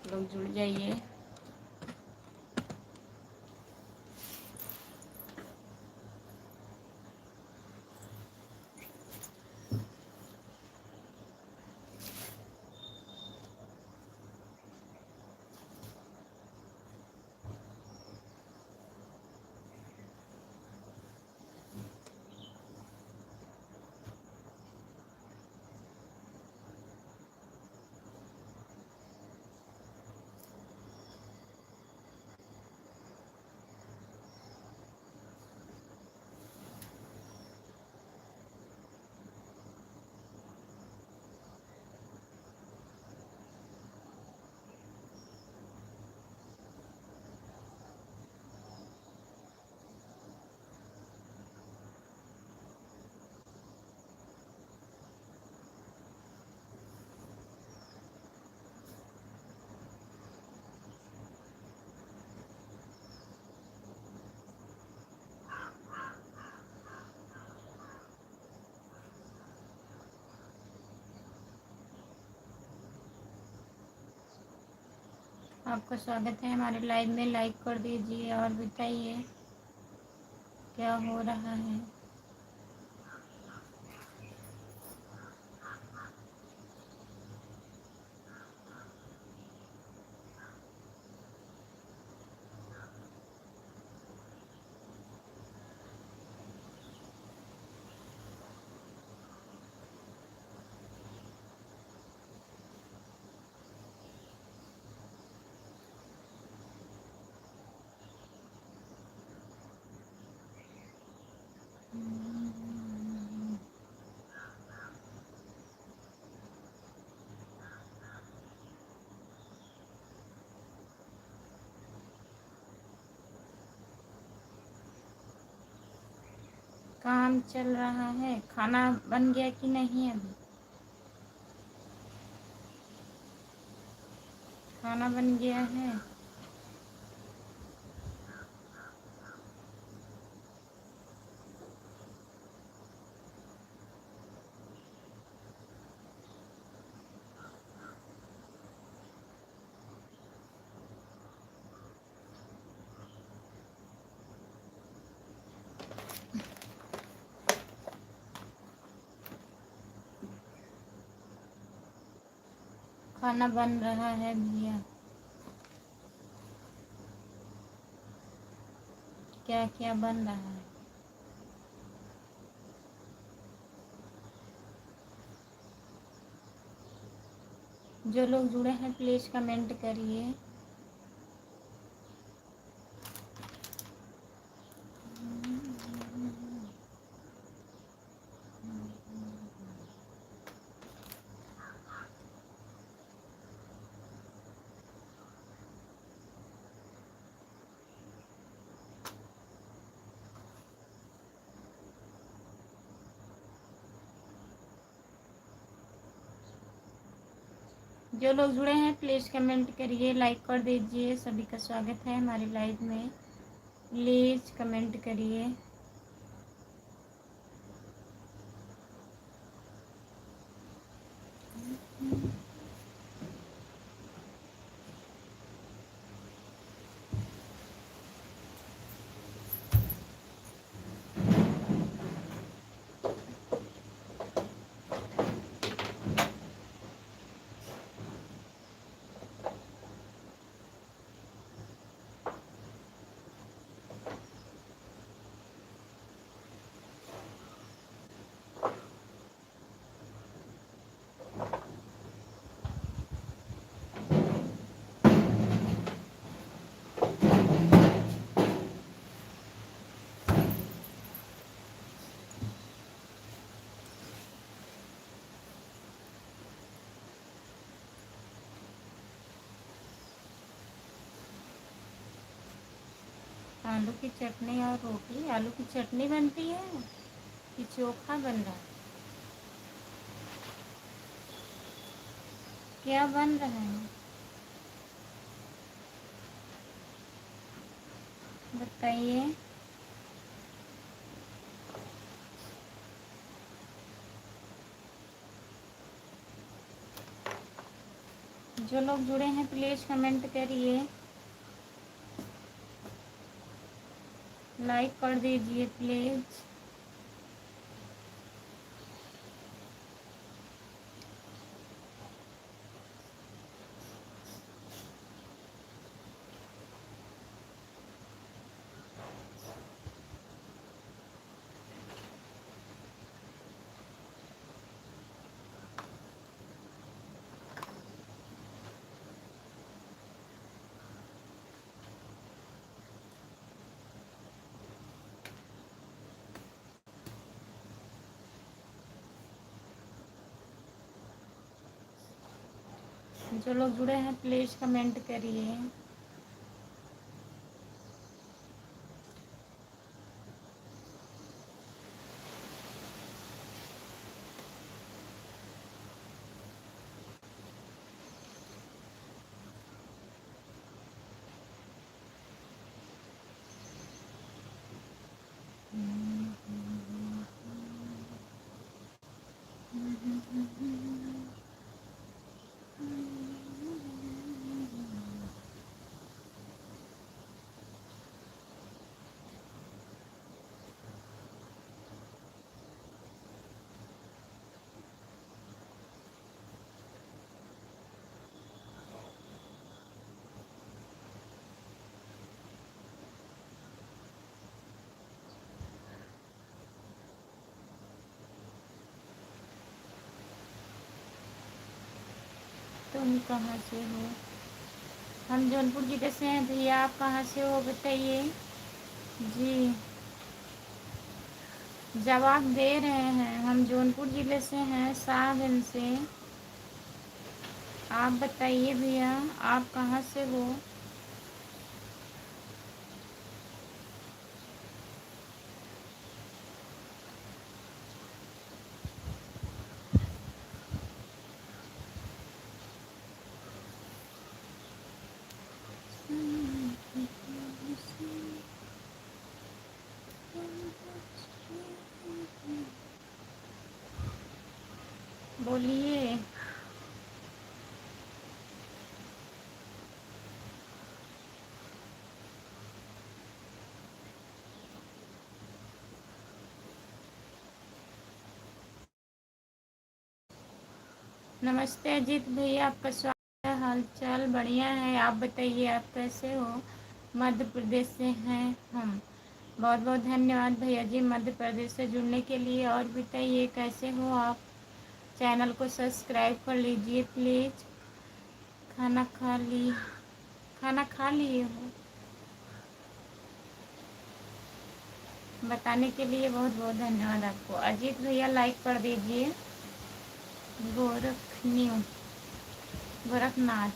आप लोग जुड़ जाइए। आपका स्वागत है हमारे लाइव में। लाइक कर दीजिए और बताइए क्या हो रहा है। काम चल रहा है। खाना बन गया कि नहीं? अभी खाना बन गया है। खाना बन रहा है भैया। क्या क्या बन रहा है? जो लोग जुड़े हैं प्लीज़ कमेंट करिए। जो लोग जुड़े हैं प्लीज़ कमेंट करिए, लाइक कर दीजिए। सभी का स्वागत है हमारे लाइव में। प्लीज़ कमेंट करिए। आलू की चटनी और रोटी। आलू की चटनी बनती है कि चोखा बन रहा है? क्या बन रहा है बताइए। जो लोग जुड़े हैं प्लीज़ कमेंट करिए, लाइक कर दीजिए प्लीज़। जो लोग जुड़े हैं प्लीज़ कमेंट करिए। तुम कहाँ से हो? हम जौनपुर जिले से हैं भैया, आप कहाँ से हो बताइए जी। जवाब दे रहे हैं, हम जौनपुर जिले से हैं, शाहगंज से। आप बताइए भैया, आप कहाँ से हो? बोलिए। नमस्ते अजीत भैया, आपका स्वागत है। हाल चाल बढ़िया है, आप बताइए आप कैसे हो? मध्य प्रदेश से हैं हम। बहुत बहुत धन्यवाद भैया जी मध्य प्रदेश से जुड़ने के लिए। और बताइए कैसे हो आप? चैनल को सब्सक्राइब कर लीजिए प्लीज़। खाना खा लिए हो? बताने के लिए बहुत बहुत धन्यवाद आपको। अजीत भैया लाइक कर दीजिए। गोरखनाथ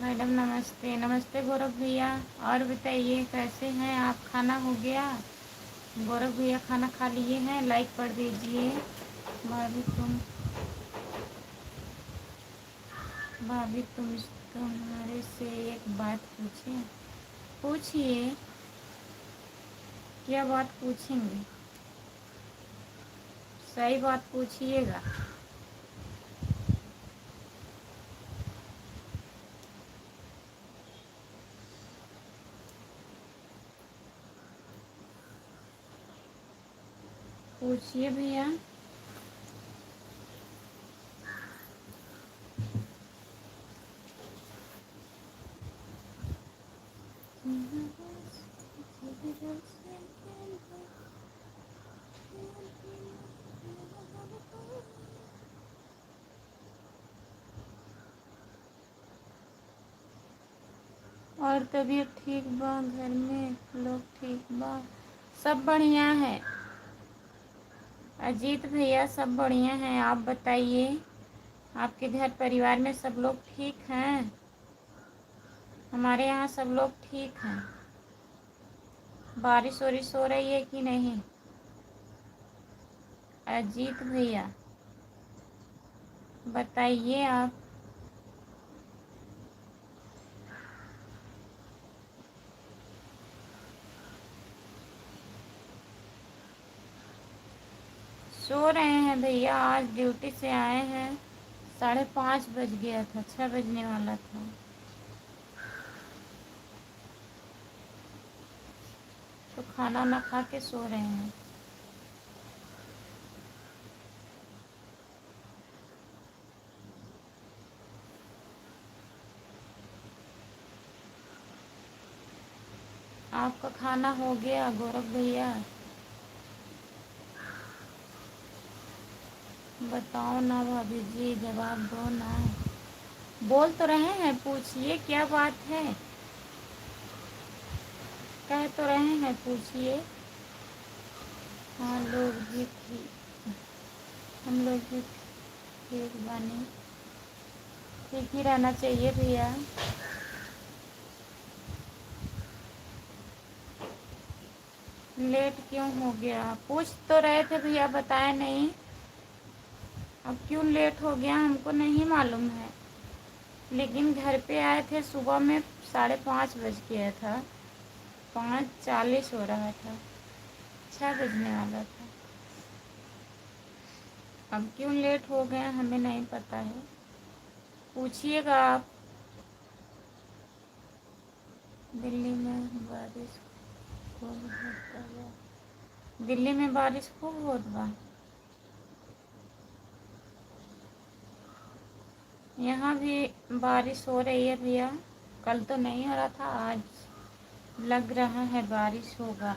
मैडम नमस्ते। नमस्ते गौरव भैया। और बताइए कैसे हैं आप? खाना हो गया? गौरव भैया खाना खा लिए हैं? लाइक कर दीजिए। भाभी तुम भाभी तुम्हारे से एक बात पूछें? पूछिए, क्या बात पूछेंगे? सही बात पूछिएगा। पूछिए भैया। और तबीयत ठीक बा? घर में लोग ठीक बा? सब बढ़िया है अजीत भैया, सब बढ़िया हैं। आप बताइए आपके घर परिवार में सब लोग ठीक हैं? हमारे यहाँ सब लोग ठीक हैं। बारिश वारिश हो रही है कि नहीं? अजीत भैया बताइए आप। सो रहे हैं भैया, आज ड्यूटी से आए हैं, 5:30 बज गया था, 6 बजने वाला था। तो खाना ना खा के सो रहे हैं। आपका खाना हो गया गौरव भैया? बताओ ना भाभी जी, जवाब दो ना। बोल तो रहे हैं, पूछिए क्या बात है। कह तो रहे हैं, पूछिए। हाँ लोग भी ठीक, हम लोग भी ठीक बने। ठीक ही रहना चाहिए भैया। लेट क्यों हो गया? पूछ तो रहे थे भैया, बताए नहीं। अब क्यों लेट हो गया हमको नहीं मालूम है, लेकिन घर पे आए थे सुबह में 5:30 बज गया था, 5:40 हो रहा था, 6 बजने वाला था। अब क्यों लेट हो गया हमें नहीं पता है, पूछिएगा आप। दिल्ली में बारिश खूब होता है। दिल्ली में बारिश खूब होत बा। यहाँ भी बारिश हो रही है भैया। कल तो नहीं हो रहा था, आज लग रहा है बारिश होगा।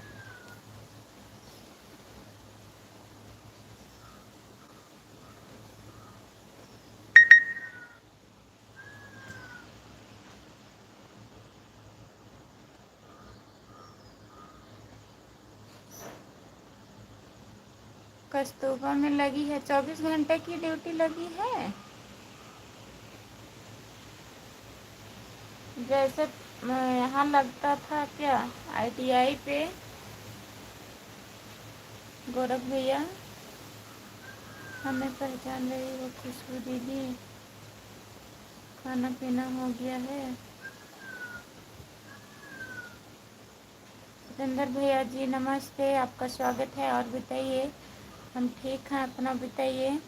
कस्तूरबा में लगी है, 24 घंटे की ड्यूटी लगी है। जैसे यहाँ लगता था क्या, आईटीआई पे? गौरव भैया हमें पहचान रही हो खुशबू दीदी? खाना पीना हो गया है? सतेंद्र भैया जी नमस्ते, आपका स्वागत है। और बताइए, हम ठीक हैं, अपना बताइए।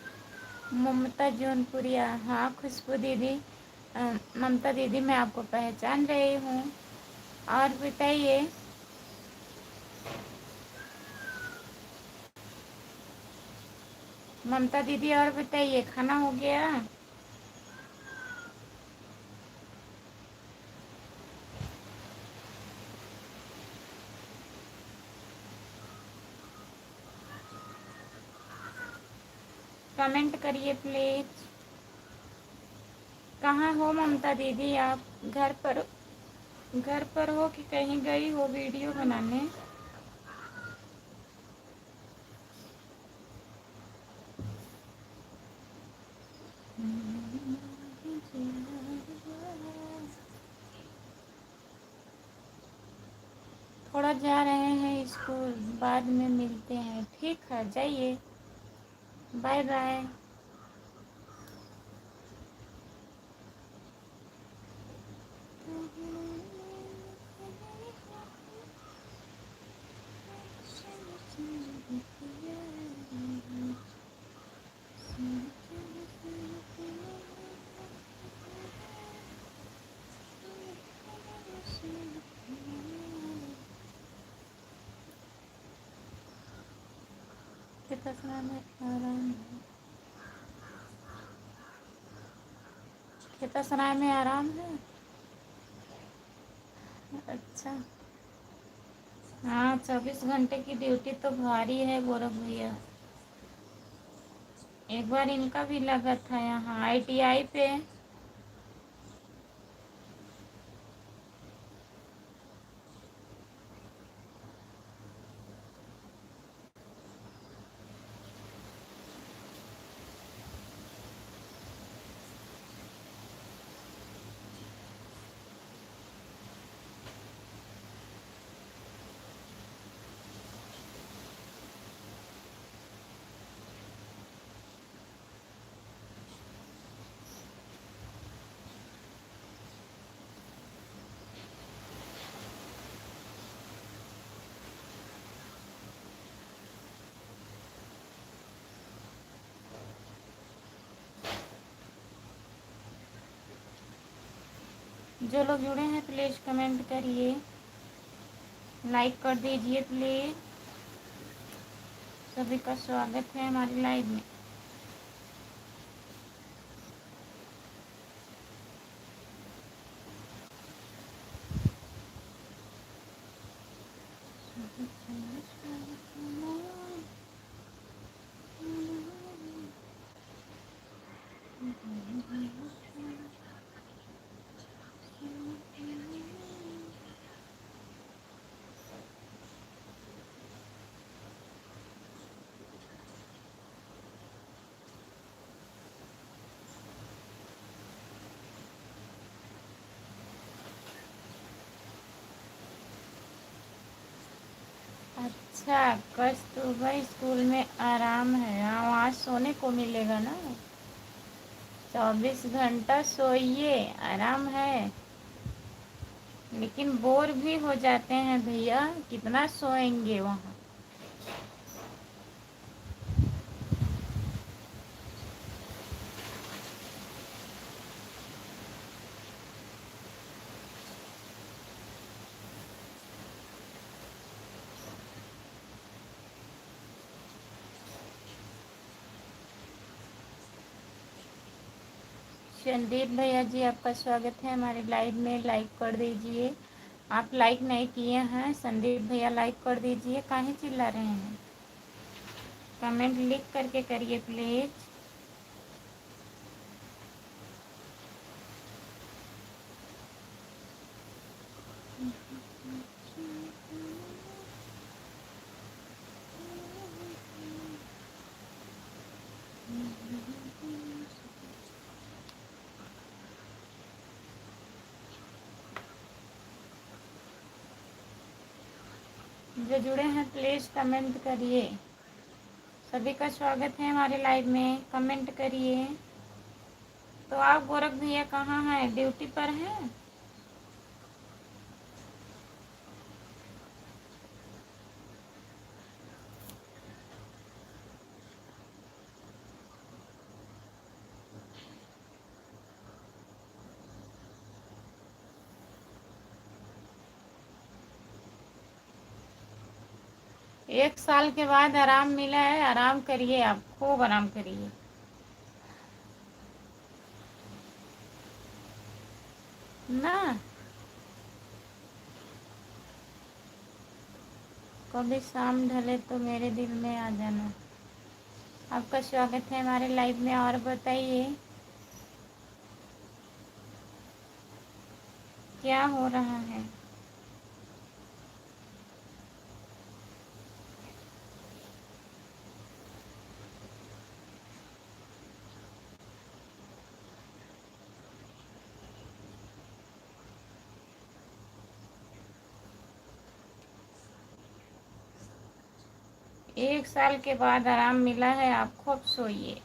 ममता जौनपुरिया, हाँ खुशबू दीदी, ममता दीदी मैं आपको पहचान रही हूँ। और बताइए। ममता दीदी और बताइए, खाना हो गया? कमेंट करिए प्लीज। कहाँ हो ममता दीदी आप? घर पर हो कि कहीं गई हो वीडियो बनाने? थोड़ा जा रहे हैं स्कूल, बाद में मिलते हैं। ठीक है, जाइए, बाय बाय। खेतसरा में आराम है? खेतसराय में आराम है? अच्छा। हाँ, 24 घंटे की ड्यूटी तो भारी है गौरव भैया। एक बार इनका भी लगा था यहाँ आईटीआई पे। जो लोग जुड़े हैं प्लीज़ कमेंट करिए, लाइक कर दीजिए प्लीज़। सभी का स्वागत है हमारी लाइव में। अच्छा, कस्तूरबा स्कूल में आराम है। हाँ, आज सोने को मिलेगा ना। 24 घंटा सोइए, आराम है। लेकिन बोर भी हो जाते हैं भैया, कितना सोएंगे वहाँ। संदीप भैया जी, आपका स्वागत है हमारे लाइव में। लाइक कर दीजिए। आप लाइक नहीं किए हैं, संदीप भैया लाइक कर दीजिए। काहे चिल्ला रहे हैं? कमेंट लिख करके करिए प्लीज़। जो जुड़े हैं प्लीज़ कमेंट करिए। सभी का स्वागत है हमारे लाइव में, कमेंट करिए। तो आप गोरख भैया कहाँ हैं? ड्यूटी पर हैं? 1 साल के बाद आराम मिला है, आराम करिए, आप खूब आराम करिए ना। कभी शाम ढले तो मेरे दिल में आ जाना। आपका स्वागत है हमारे लाइव में। और बताइए क्या हो रहा है? एक साल के बाद आराम मिला है, आप खूब सोइए।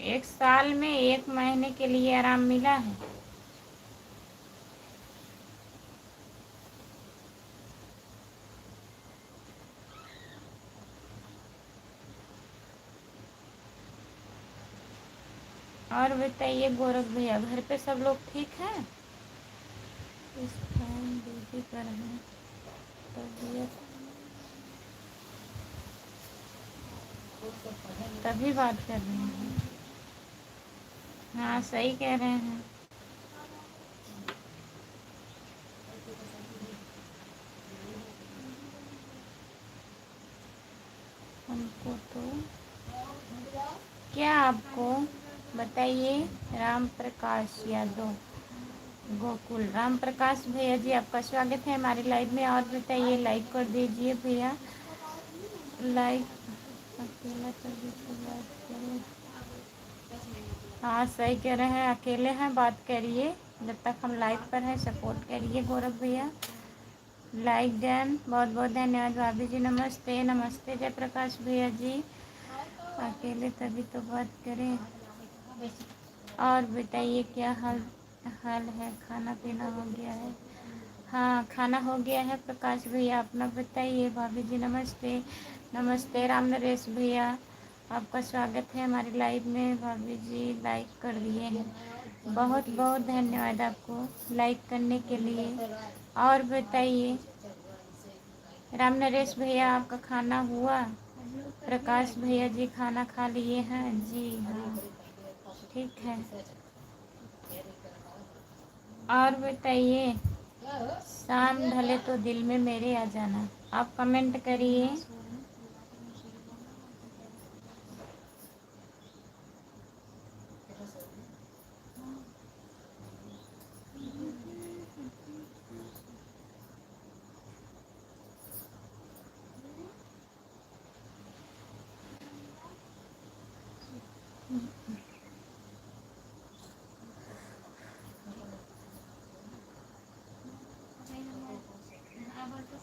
एक साल में 1 महीने के लिए आराम मिला है। और बताइए गोरख भैया, घर पे सब लोग ठीक हैं? इस टाइम ड्यूटी पर हैं, तबीयत तभी बात कर रहे हैं। हाँ, सही कह रहे हैं। हमको तो क्या, आपको बताइए। राम प्रकाश यादव, गोकुल। राम प्रकाश भैया जी, आपका स्वागत है हमारे लाइव में। और बताइए, लाइक कर दीजिए भैया, लाइक। अकेला तभी तो बात करें। हाँ, सही कह रहे हैं, अकेले हैं, बात करिए। जब तक हम लाइव पर हैं सपोर्ट करिए गोरख भैया। लाइक डन, बहुत बहुत धन्यवाद। भाभी जी नमस्ते। नमस्ते जयप्रकाश भैया जी। अकेले तभी तो बात करें। और बताइए क्या हाल हाल है? खाना पीना हो गया है? हाँ, खाना हो गया है प्रकाश भैया, अपना बताइए। भाभी जी नमस्ते। नमस्ते राम नरेश भैया, आपका स्वागत है हमारी लाइव में। भाभी जी लाइक कर दिए हैं, बहुत बहुत धन्यवाद आपको लाइक करने के लिए। और बताइए राम नरेश भैया, आपका खाना हुआ? प्रकाश भैया जी खाना खा लिए हैं? जी हाँ, ठीक है। और बताइए, शाम ढले तो दिल में मेरे आ जाना, आप कमेंट करिए।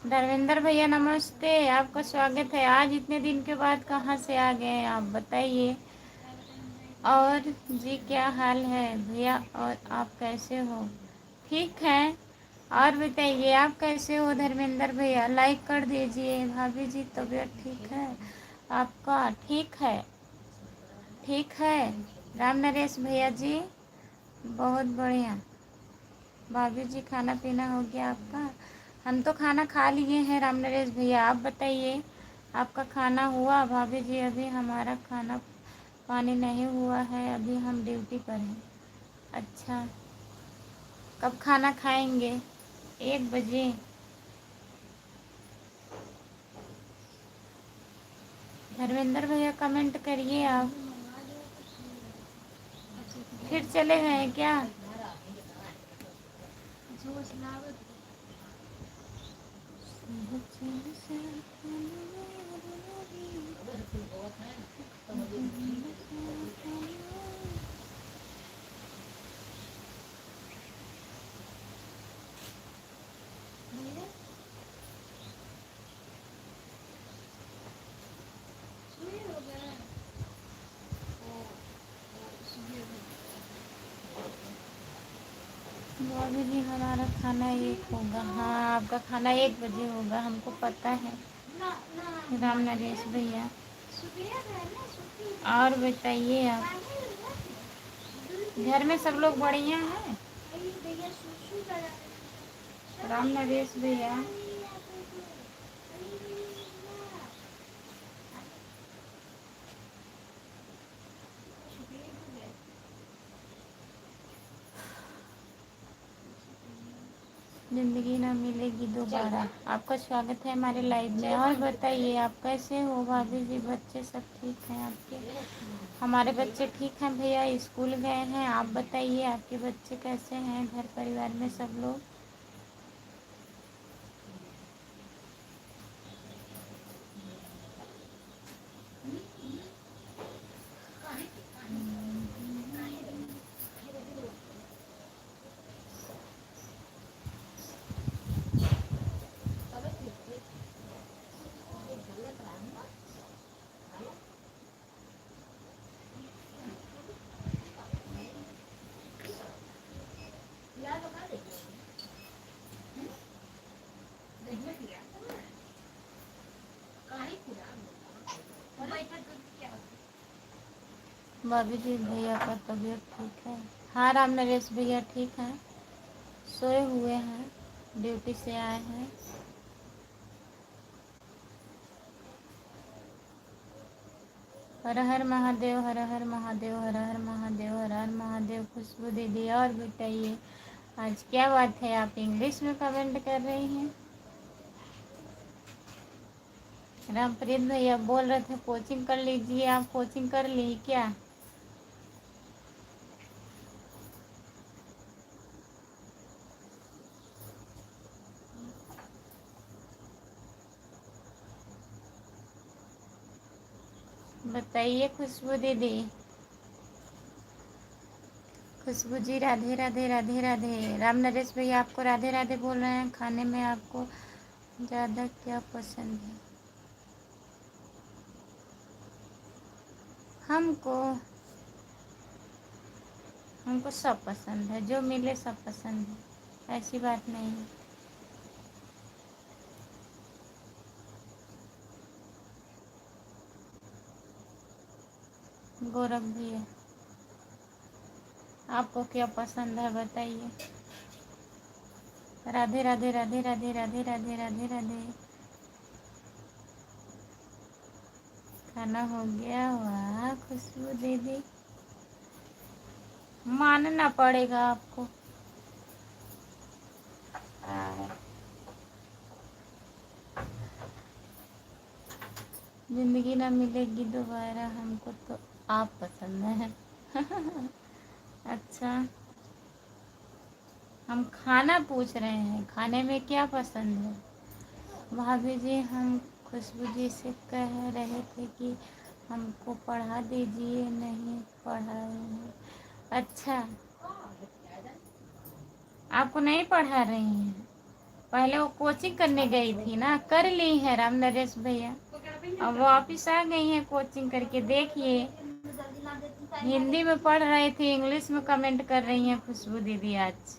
धर्मेंद्र भैया नमस्ते, आपका स्वागत है। आज इतने दिन के बाद कहाँ से आ गए हैं आप, बताइए। और जी क्या हाल है भैया, और आप कैसे हो? ठीक है। और बताइए आप कैसे हो धर्मेंद्र भैया, लाइक कर दीजिए। भाभी जी तबीयत ठीक है आपका? ठीक है, ठीक है। राम नरेश भैया जी बहुत बढ़िया। भाभी जी खाना पीना हो गया आपका? हम तो खाना खा लिए हैं राम नरेश भैया, आप बताइए आपका खाना हुआ? भाभी जी अभी हमारा खाना पानी नहीं हुआ है, अभी हम ड्यूटी पर हैं। अच्छा, कब खाना खाएंगे? 1 बजे? धर्मेंद्र भैया कमेंट करिए आप। फिर चले गए हैं क्या? भाभी जी हमारा खाना 1 होगा। हाँ, आपका खाना 1 बजे होगा, हमको पता है राम नरेश भैया। और बताइए आप, घर में सब लोग बढ़िया हैं? राम नरेश भैया ज़िंदगी ना मिलेगी दोबारा, आपका स्वागत है हमारे लाइव में। और बताइए आप कैसे हो भाभी जी, बच्चे सब ठीक हैं आपके? हमारे बच्चे ठीक हैं भैया, स्कूल गए हैं। आप बताइए आपके बच्चे कैसे हैं, घर परिवार में सब लोग? भाभी जी भैया का तबीयत ठीक है? हाँ राम नरेश भैया ठीक हैं, सोए हुए हैं, ड्यूटी से आए हैं। हर हर महादेव, हर हर महादेव, हर हर महादेव, हर हर महादेव। खुशबू दीदी और बताइए, आज क्या बात है आप इंग्लिश में कमेंट कर रही हैं? रामप्रीत भैया बोल रहे थे कोचिंग कर लीजिए, आप कोचिंग कर ली क्या? बताइए खुशबू दीदी। खुशबू जी राधे राधे राधे राधे। राम नरेश भैया आपको राधे राधे बोल रहे हैं। खाने में आपको ज़्यादा क्या पसंद है? हमको हमको सब पसंद है, जो मिले सब पसंद है, ऐसी बात नहीं है। गौरव भैया, आपको क्या पसंद है बताइए। राधे राधे राधे राधे राधे राधे राधे राधे। खाना हो गया? वाह खुशबू दीदी, मानना पड़ेगा आपको। जिंदगी ना मिलेगी दोबारा, हमको तो आप पसंद हैं। अच्छा, हम खाना पूछ रहे हैं, खाने में क्या पसंद है? भाभी जी, हम खुशबू जी से कह रहे थे कि हमको पढ़ा दीजिए, नहीं पढ़ाए हैं। अच्छा, आपको नहीं पढ़ा रही हैं? पहले वो कोचिंग करने गई थी ना, कर ली है राम नरेश भैया, अब वापिस आ गई हैं कोचिंग करके। देखिए, हिंदी में पढ़ रही थी, इंग्लिश में कमेंट कर रही हैं खुशबू दीदी आज।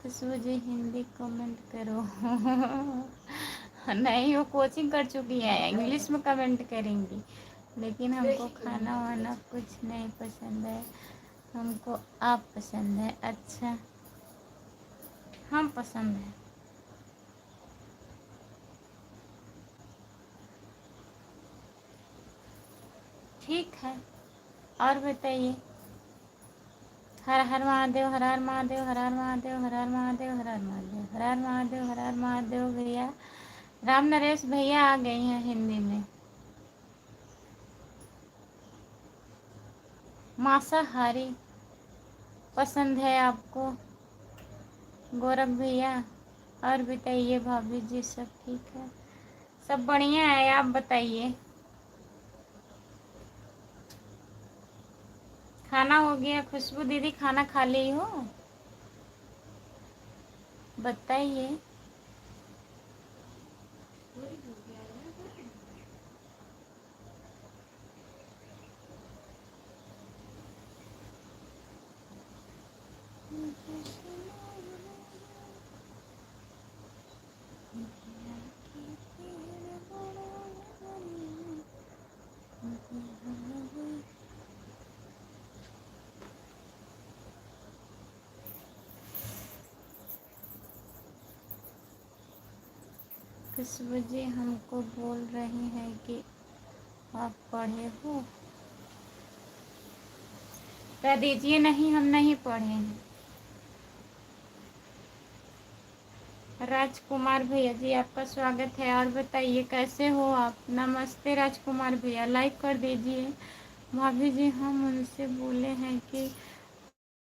खुशबू जी हिंदी कमेंट करो। नहीं, वो कोचिंग कर चुकी है, इंग्लिश में कमेंट करेंगी। लेकिन हमको खाना वाना कुछ नहीं पसंद है, हमको आप पसंद है। अच्छा, हम पसंद है। ठीक है, और बताइए। हर हर महादेव, हर हर महादेव, हर हर महादेव, हर हर महादेव, हर हर महादेव, हर हर महादेव, हर हर महादेव। भैया राम नरेश भैया आ गई हैं हिंदी में। मांसाहारी पसंद है आपको गौरव भैया? और बताइए भाभी जी, सब ठीक है? सब बढ़िया है, आप बताइए। खाना हो गया? खुशबू दीदी खाना खा ली हो? बताइए। खुशबू जी हमको बोल रही हैं कि आप पढ़े हो, कह दीजिए नहीं हम नहीं पढ़े हैं। राजकुमार भैया जी, आपका स्वागत है। और बताइए कैसे हो आप? नमस्ते राजकुमार भैया, लाइक कर दीजिए। भाभी जी, हम उनसे बोले हैं कि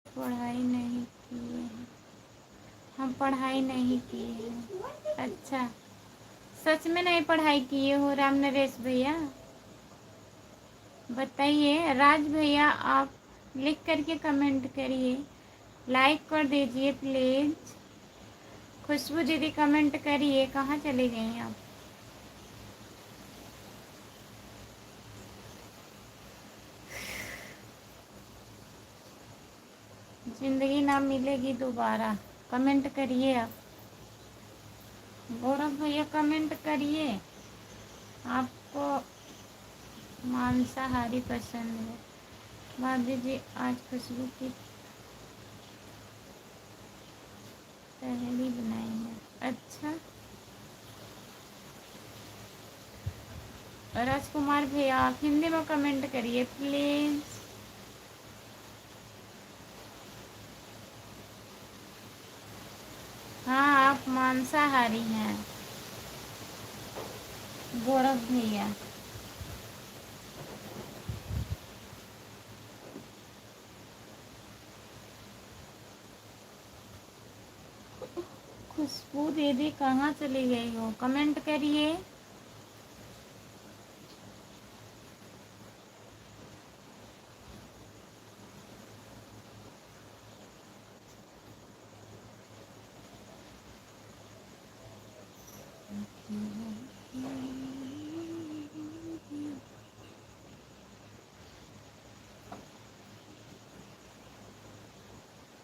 पढ़ाई नहीं किए हैं, हम पढ़ाई नहीं किए हैं। अच्छा, सच में नहीं पढ़ाई किए हो राम नरेश भैया? बताइए। राज भैया, आप लिख करके कमेंट करिए, लाइक कर दीजिए प्लीज़। खुशबू दीदी कमेंट करिए, कहाँ चली गई आप? जिंदगी ना मिलेगी दोबारा, कमेंट करिए आप। गौरव भैया कमेंट करिए, आपको मांसाहारी पसंद है? भाभी जी आज खुशबू की सहेली बनाई है। अच्छा, राजकुमार भैया आप हिंदी में कमेंट करिए प्लीज़। हाँ, आप मांसाहारी हैं गौरव भैया। खुशबू दीदी कहाँ चली गई हो? कमेंट करिए।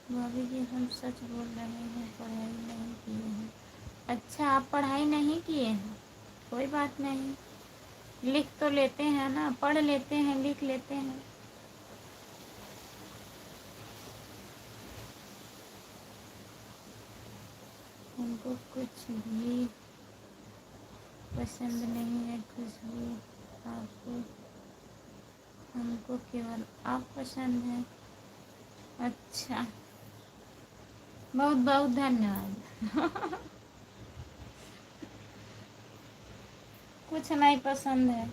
भाभी जी हम सच बोल रहे हैं, पढ़ाई नहीं किए हैं। अच्छा, आप पढ़ाई नहीं किए हैं? कोई बात नहीं, लिख तो लेते हैं ना, पढ़ लेते हैं, लिख लेते हैं। हमको कुछ भी पसंद नहीं है खुशबू, आपको, हमको केवल आप पसंद है। अच्छा, बहुत बहुत धन्यवाद। कुछ नहीं पसंद है।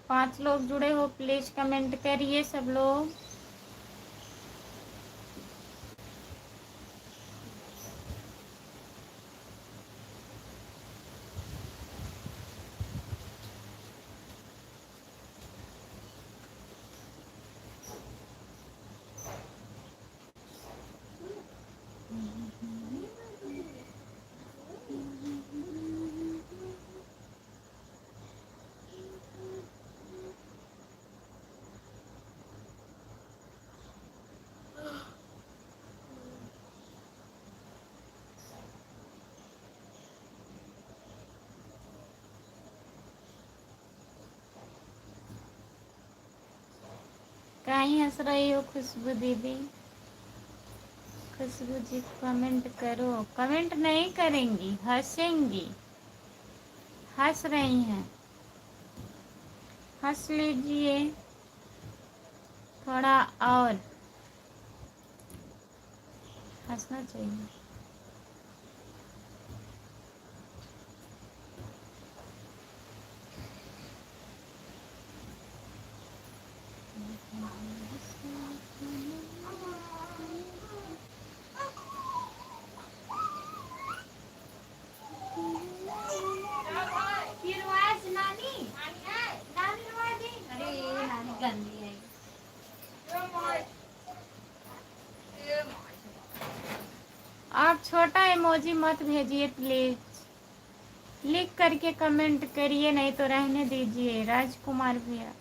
5 लोग जुड़े हो, प्लीज कमेंट करिए सब लोग। कहीं हंस रही हो खुशबू दीदी? खुशबू जी कमेंट करो। कमेंट नहीं करेंगी, हंसेंगी। हंस रही हैं, हंस लीजिए थोड़ा और, हंसना चाहिए। आप छोटा इमोजी मत भेजिए प्लीज, लिख करके कमेंट करिए, नहीं तो रहने दीजिए राजकुमार भैया।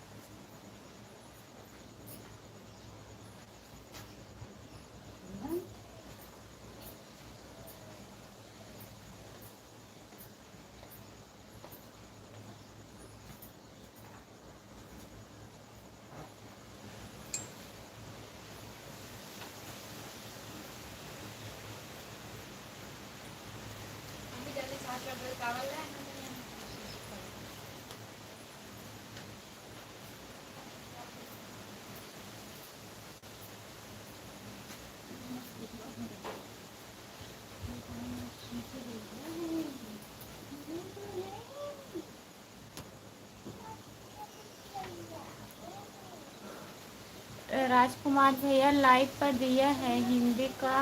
राजकुमार भैया लाइव पर दिया है, हिंदी का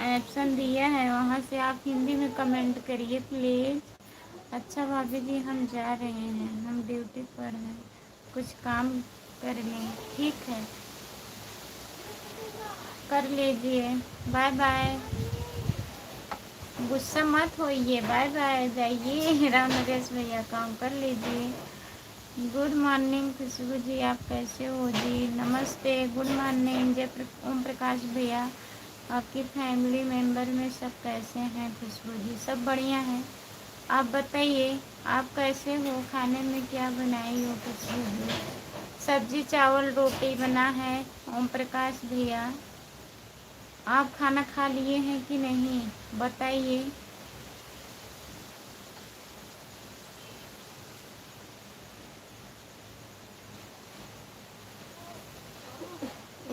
ऑप्शन दिया है, वहाँ से आप हिंदी में कमेंट करिए प्लीज़। अच्छा भाभी जी, हम जा रहे हैं, हम ड्यूटी पर हैं, कुछ काम कर लें। ठीक है, कर लीजिए। बाय बाय, गुस्सा मत होइए। बाय बाय, जाइए। राम नरेश भैया काम कर लीजिए। गुड मॉर्निंग खुशबू जी, आप कैसे हो जी? नमस्ते, गुड मॉर्निंग ओम प्रकाश भैया, आपकी फैमिली मेम्बर में सब कैसे हैं? खुशबू जी सब बढ़िया हैं। आप बताइए, आप कैसे हो? खाने में क्या बनाई हो खुशबू जी? सब्जी चावल रोटी बना है। ओम प्रकाश भैया, आप खाना खा लिए हैं कि नहीं, बताइए।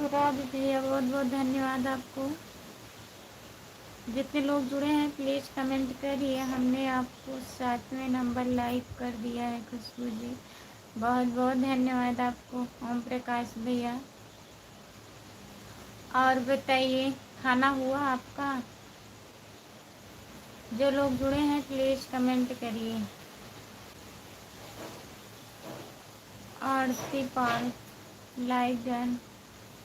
राज भैया बहुत बहुत धन्यवाद आपको। जितने लोग जुड़े हैं प्लीज़ कमेंट करिए। हमने आपको 7वें नंबर लाइक कर दिया है खुशबू जी, बहुत बहुत धन्यवाद आपको। ओम प्रकाश भैया, और बताइए खाना हुआ आपका? जो लोग जुड़े हैं प्लीज़ कमेंट करिए। आरती पाल लाइक डन।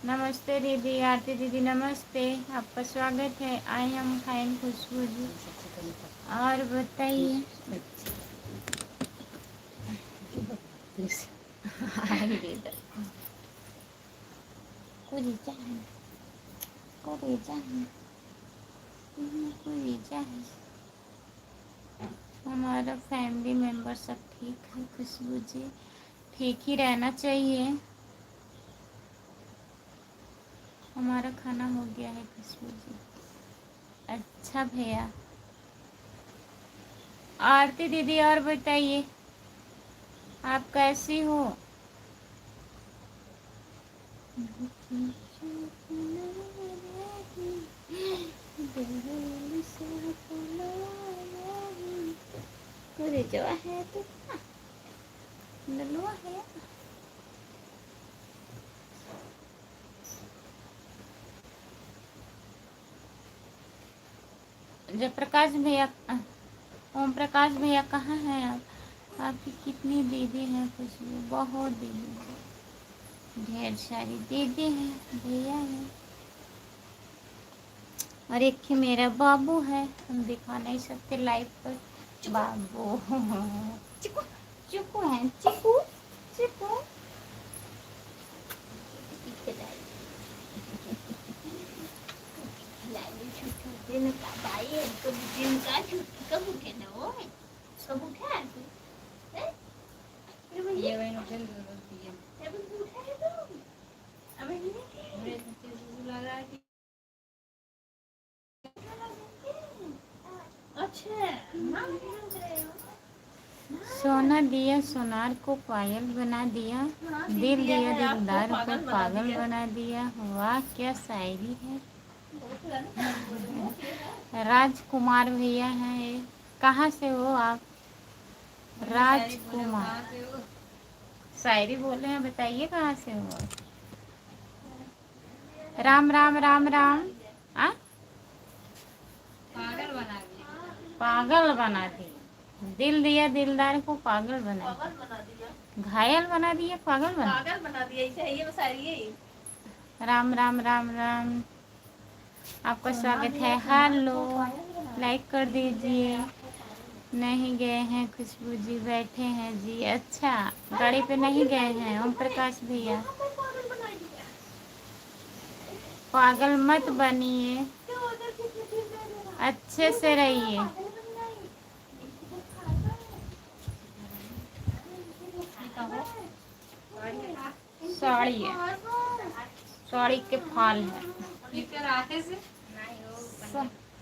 नमस्ते दीदी, आरती दीदी नमस्ते, आपका स्वागत है। आई एम फाइन खुशबू जी, और बताइए। रीचा है, को रीचा है, कोई रीचा है। हमारा फैमिली मेम्बर सब ठीक है खुशबू जी, ठीक ही रहना चाहिए। हमारा खाना हो गया है खुशबू जी। अच्छा भैया। आरती दीदी और बताइए आप कैसी हो? पूरे जो है तो ललुआ है। जयप्रकाश भैया, ओम प्रकाश भैया कहाँ हैं आप? आपकी कितनी दीदी हैं खुशबू? बहुत दीदी हैं, ढेर सारी दीदी हैं, भैया हैं, और एक ही मेरा बाबू है। हम दिखा नहीं सकते लाइव पर। बाबू चिकू, चिकू है, चिकू चिकू। सोना दिया सोनार को पायल बना दिया, दिल दिया दिलदार को पागल बना दिया। वाह क्या शायरी है। राजकुमार भैया हैं ये। कहाँ से हो आप? राजकुमार शायरी बोले हैं, बताइए कहाँ से हो? राम राम राम राम। आ? पागल बना दिया, दिल दिया दिलदार को पागल बना दिया, घायल बना दिया, पागल बना दिया। राम राम राम राम। आपका स्वागत है। हेलो, लाइक कर दीजिए। नहीं गए हैं खुशबू जी, बैठे हैं जी। अच्छा, गाड़ी पे नहीं गए हैं ओम प्रकाश भैया? पागल मत बनिए, अच्छे से रहिए। साड़ी है, साड़ी के फाल है,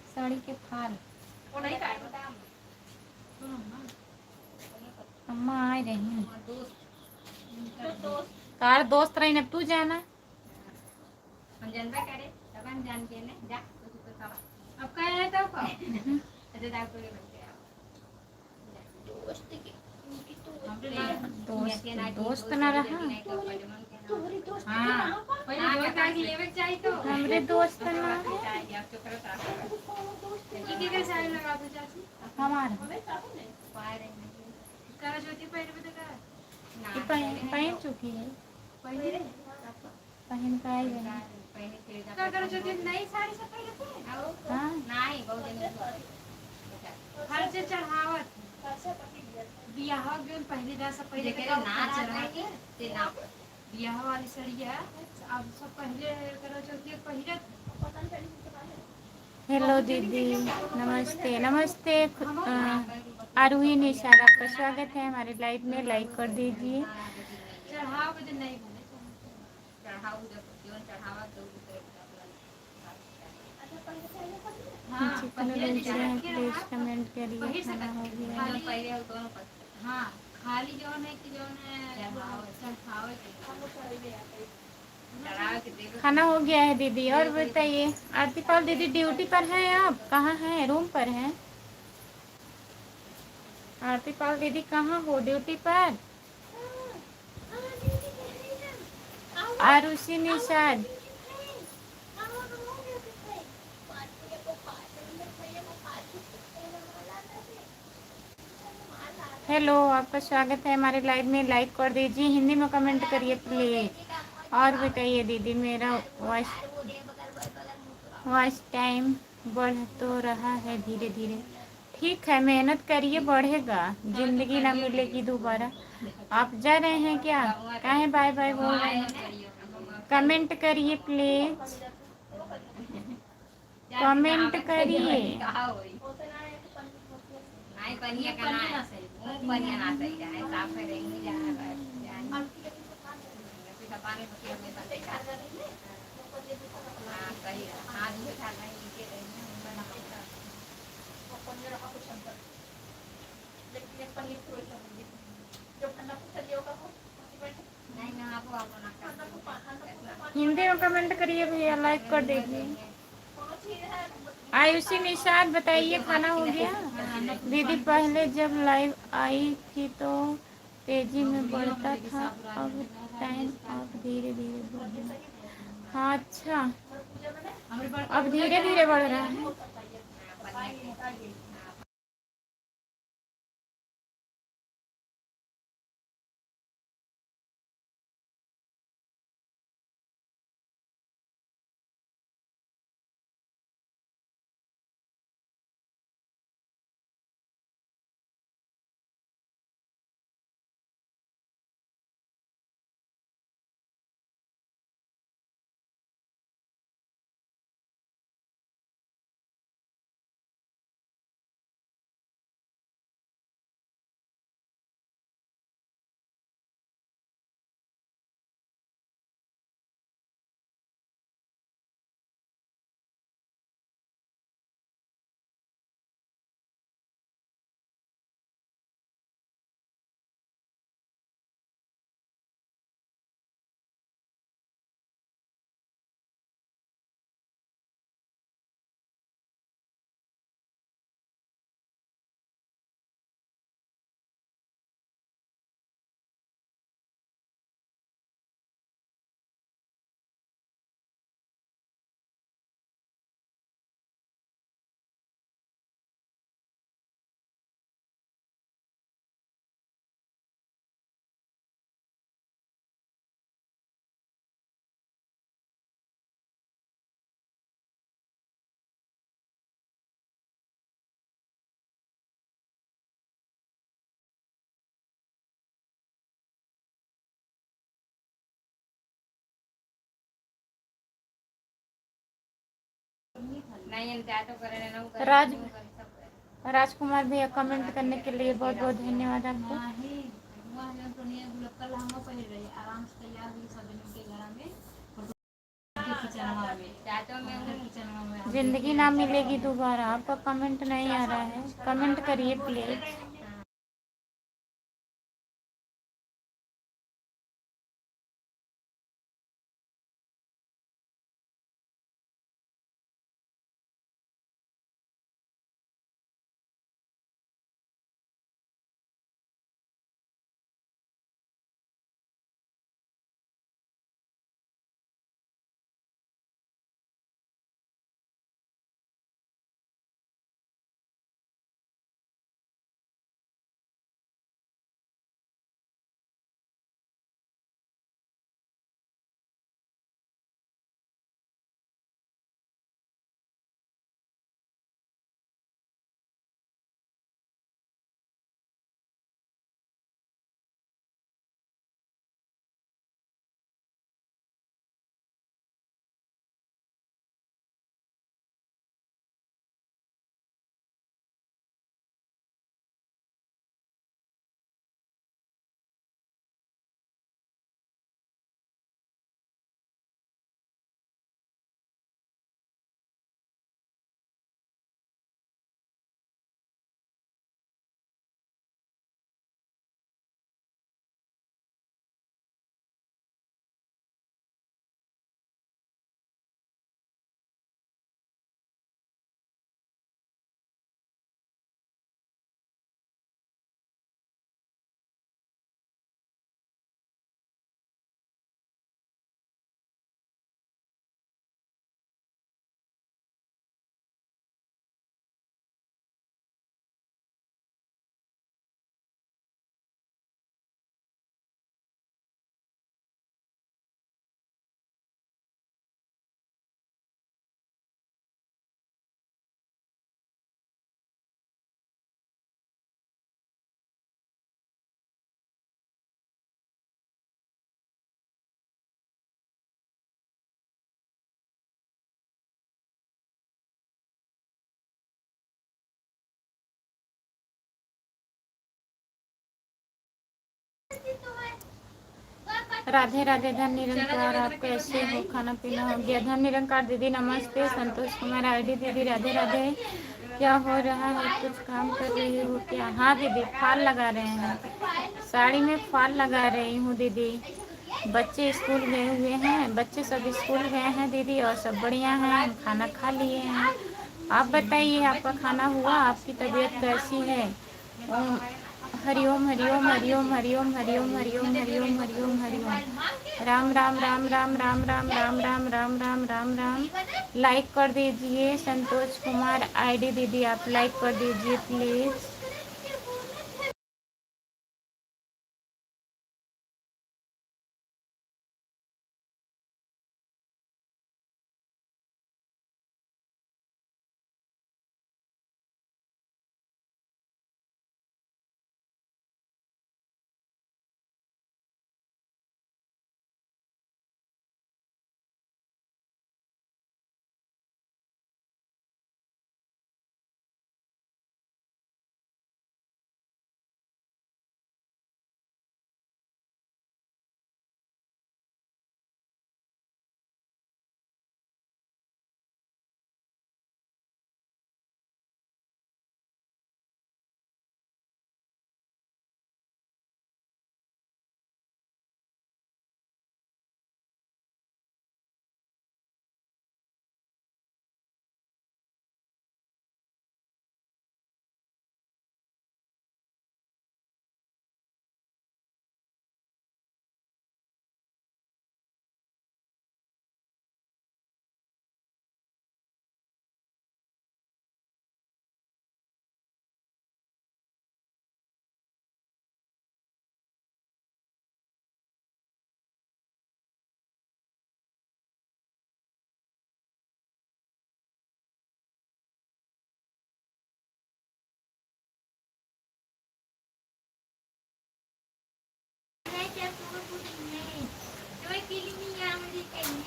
साड़ी के फाल। अम्मा आ रही, तार दोस्त रही न, तू जाना। अब कह रहे दोस्त ना रहा। हमरे दोस्त ना हमारा पहन चुकी है, पहन का आई नई साड़ी से खर्चे चढ़ावत बियाह गेल पहले दा से पहले के ना चढ़ा के ना बियाह वाली साड़िया अब सब पहले करो चौथी पहले। हेलो दीदी, नमस्ते नमस्ते। आरूही निशाद, आपका स्वागत है हमारे लाइव में। लाइक कर दीजिए। जितने लोग जुड़े हैं प्लीज कमेंट करिए। खाना हो गया? हाँ, खाली जौन है कि जौन है खाना हो गया है दीदी। और बताइए आरती पाल दीदी, ड्यूटी पर हैं आप? कहाँ हैं? रूम पर हैं? आरती पाल दीदी कहाँ हो? ड्यूटी पर? आरुषि निषाद, हेलो, आपका स्वागत है हमारे लाइव में। लाइक कर दीजिए, हिंदी में कमेंट करिए प्लीज। और बताइए दीदी, मेरा वॉच टाइम बढ़ तो रहा है धीरे धीरे। ठीक है, मेहनत करिए, बढ़ेगा। जिंदगी ना मिलेगी दोबारा। आप जा रहे हैं क्या? काहे बाय बाय बोल रहे हैं? कमेंट करिए प्लीज, कमेंट करिए। नहीं पनिया का ना है, वो पनिया ना सही है, साफ करेंगे जहाँ पानी में बंदे का हाँ सही है, हाथ में उठा नहीं नीचे रहेंगे लेकिन पनीर थोड़ी जो ठंडा चलिए होगा नहीं ना आपको हिंदी में कमेंट करिए भैया, लाइक कर दीजिए। आयुषी निषाद बताइए खाना हो गया? दीदी पहले जब लाइव आई थी तो तेजी में बढ़ता था, अब टाइम अब धीरे धीरे बढ़ रहा है। हाँ अच्छा, अब धीरे धीरे बढ़ रहा है। राज राजकुमार भैया कमेंट करने के लिए बहुत बहुत धन्यवाद आपको। जिंदगी ना मिलेगी दोबारा, आपका कमेंट नहीं आ रहा है, कमेंट करिए प्लीज। राधे राधे धन निरंकार, आप कैसे हो? खाना पीना हो गया? धन निरंकार दीदी नमस्ते। संतोष कुमार आईडी दीदी राधे राधे। क्या हो रहा है? कुछ काम कर रही हो क्या? हाँ दीदी, फाल लगा रहे हैं, साड़ी में फाल लगा रही हूँ दीदी। बच्चे स्कूल गए हुए हैं, बच्चे सब स्कूल गए हैं दीदी, और सब बढ़िया हैं। हम खाना खा लिए हैं। आप बताइए, आपका खाना हुआ? आपकी तबीयत कैसी है? हरिओम हरिओम हरिओम हरिओम हरिओम हरिओम हरिओम हरिओम हरिओम। राम राम राम राम राम राम राम राम राम राम राम राम। लाइक कर दीजिए संतोष कुमार आईडी दीदी, आप लाइक कर दीजिए प्लीज।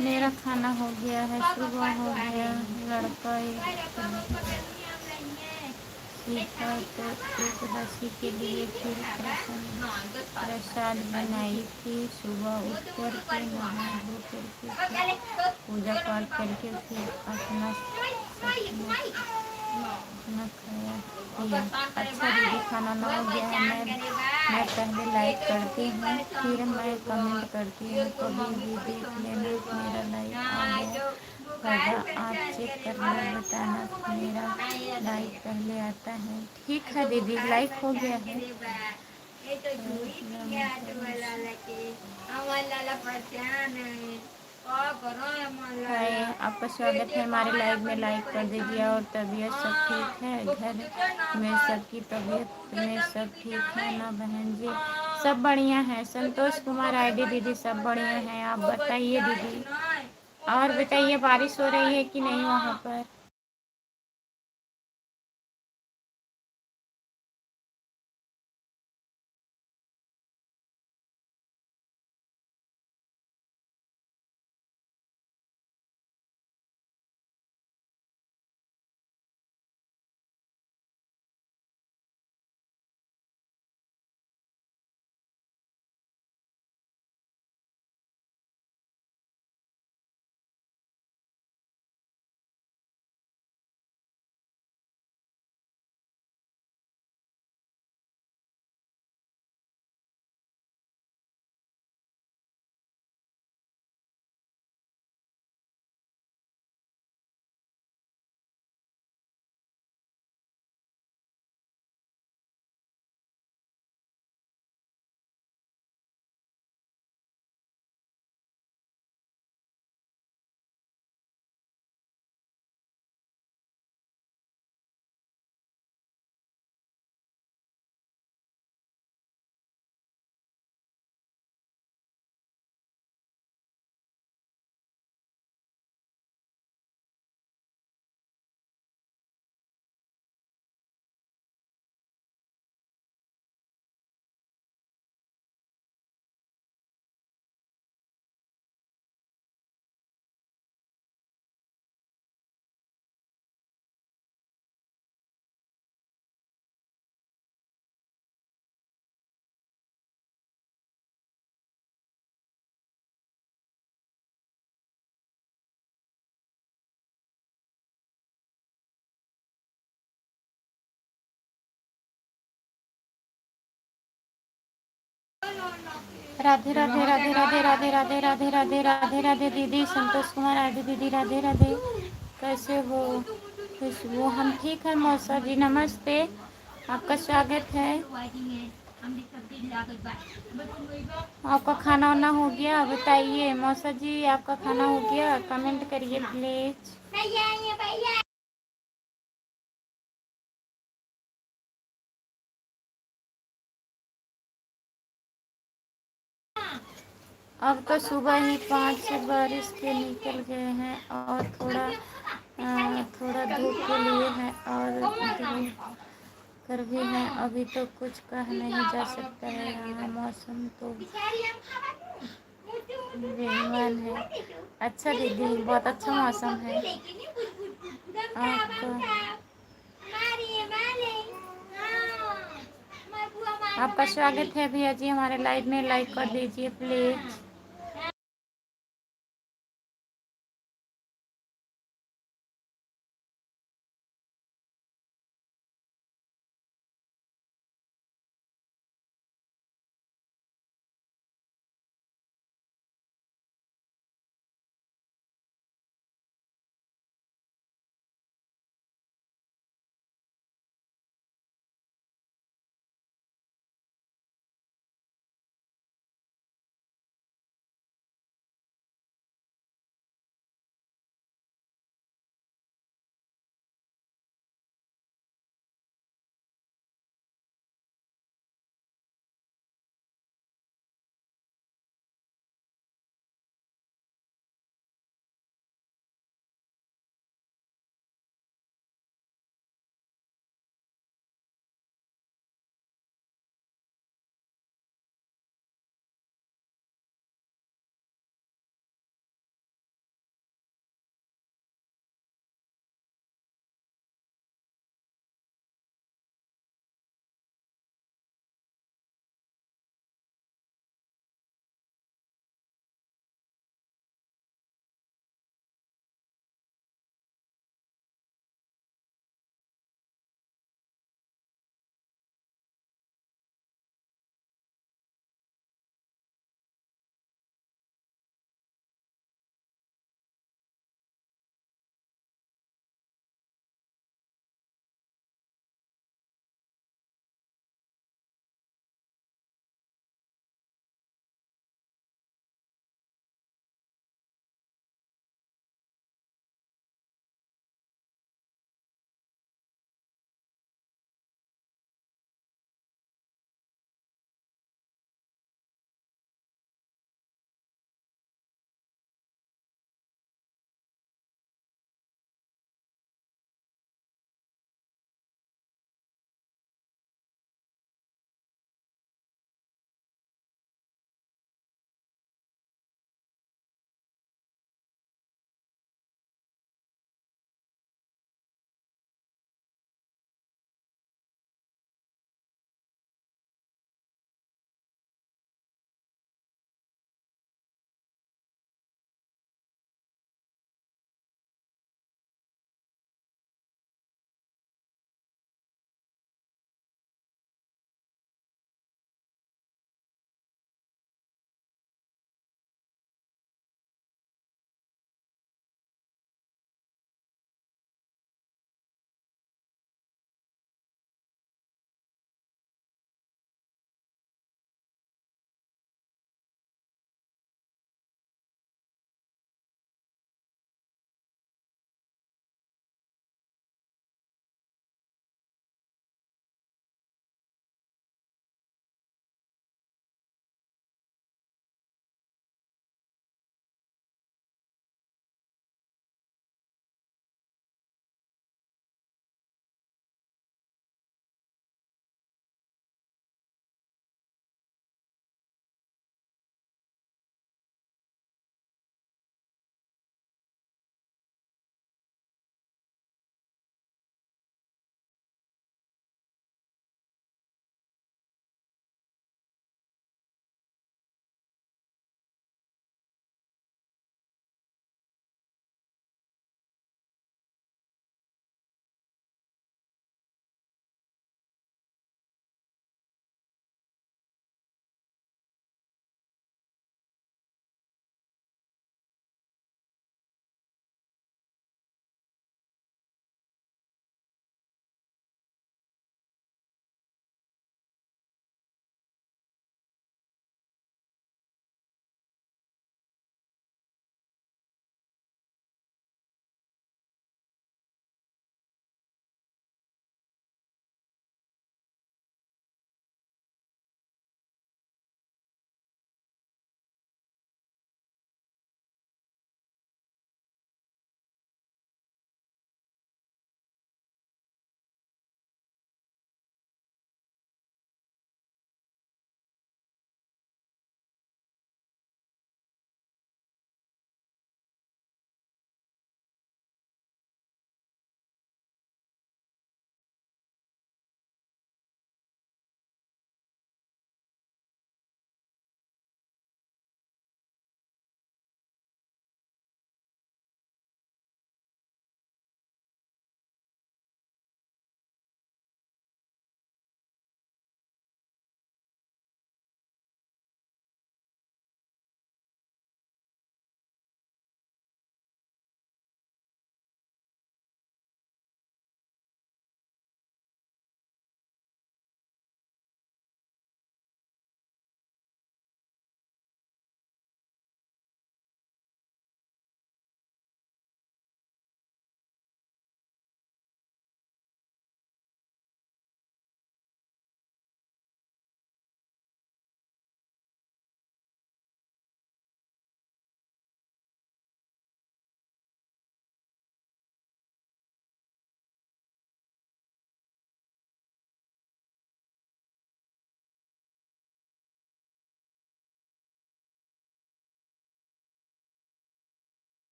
मेरा खाना हो गया है, सुबह हो गया। लड़का सीखा तो एकादशी के लिए फिर प्रसाद बनाई थी। सुबह उठ कर के नहा धो करके पूजा पाठ करके फिर अपना खाना खाया पिया। अच्छा दीदी, खाना ना हो गया है। मैं पहले लाइक करती हूँ, फिर मैं कमेंट करती हूँ, कभी भी देख लेना मेरा लाइक आ गया होगा। आप चेक करना, बताना मेरा लाइक पहले आता है। ठीक है दीदी, लाइक हो गया है। है, आपका स्वागत है हमारे लाइव में। लाइक कर दीजिए। और तबीयत सब ठीक है? घर में सबकी तबीयत में सब ठीक है ना बहन जी? सब बढ़िया है। संतोष कुमार आईडी दीदी, सब बढ़िया है। आप बताइए दीदी, और बताइए, बारिश हो रही है कि नहीं वहाँ पर? राधे राधे राधे राधे राधे राधे राधे राधे राधे राधे दीदी संतोष कुमार राधे दीदी राधे राधे। कैसे हो खुशबू? हम ठीक है मौसा जी, नमस्ते, आपका स्वागत है। आपका खाना वाना हो गया? बताइए मौसा जी, आपका खाना हो गया? कमेंट करिए प्लीज। अब तो सुबह ही 5 से बारिश के निकल गए हैं और थोड़ा धूप के लिए है और धूप कर भी है। अभी तो कुछ कह नहीं जा सकता है, यहाँ मौसम तो बेईमान है। अच्छा दीदी, बहुत अच्छा मौसम है आपका। आपका स्वागत है भैया जी हमारे लाइव में, लाइक कर दीजिए प्लीज।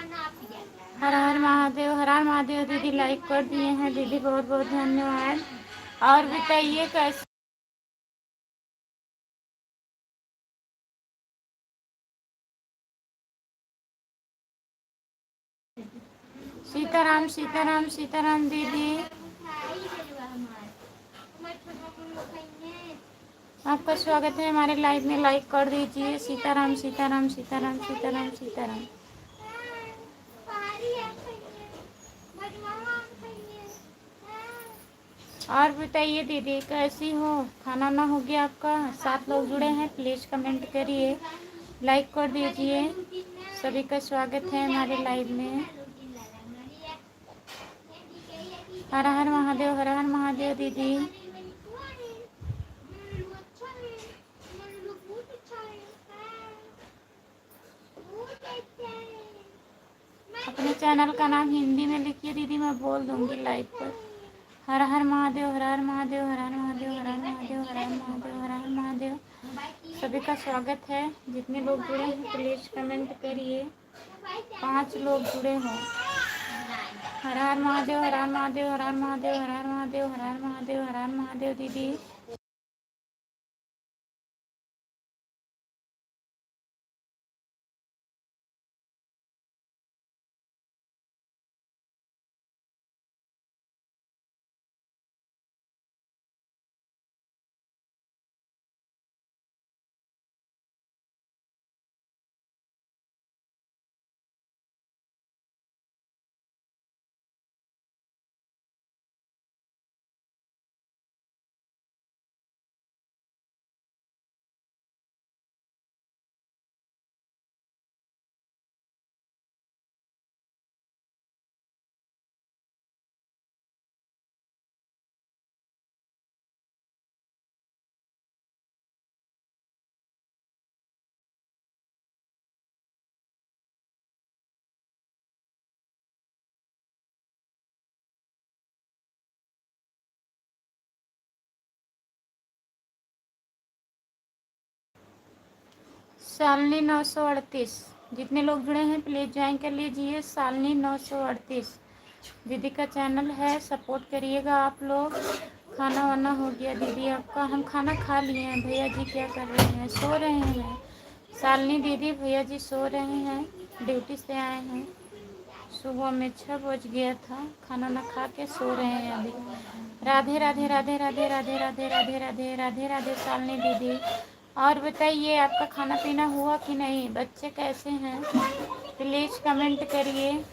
हर हर महादेव, हर हर महादेव। दीदी लाइक कर दिए हैं दीदी, बहुत बहुत धन्यवाद। और बताइए कैसे। सीताराम सीताराम सीताराम दीदी, आपका स्वागत है हमारे लाइव में। लाइक कर दीजिए। सीताराम सीताराम सीताराम सीताराम सीताराम। और बताइए दीदी कैसी हो, खाना ना हो गया आपका? 7 लोग जुड़े हैं, प्लीज़ कमेंट करिए, लाइक कर दीजिए। सभी का स्वागत है हमारे लाइव में। हर हर महादेव, हर हर महादेव दीदी। अपने चैनल का नाम हिंदी में लिखिए दीदी, मैं बोल दूंगी लाइव पर। हर हर महादेव, हर हर महादेव, हर हर महादेव, हर हर महादेव, हर हर महादेव, हर हर महादेव। सभी का स्वागत है। जितने लोग जुड़े हैं प्लीज कमेंट करिए। 5 लोग जुड़े हो। हर हर महादेव, हर हर महादेव, हर हर महादेव, हर हर महादेव, हर हर महादेव, हर हर महादेव दीदी। सालनी 938। जितने लोग जुड़े हैं प्लीज़ ज्वाइन कर लीजिए। सालनी 938 दीदी का चैनल है, सपोर्ट करिएगा आप लोग। खाना वाना हो गया दीदी आपका? हम खाना खा लिए हैं। भैया जी क्या कर रहे हैं? सो रहे हैं। सालनी दीदी, भैया जी सो रहे हैं, ड्यूटी से आए हैं। सुबह में 6 बज गया था, खाना ना खा के सो रहे हैं अभी। राधे राधे राधे राधे राधे राधे राधे राधे राधे राधे सालनी दीदी। और बताइए आपका खाना पीना हुआ कि नहीं? बच्चे कैसे हैं? प्लीज़ कमेंट करिए।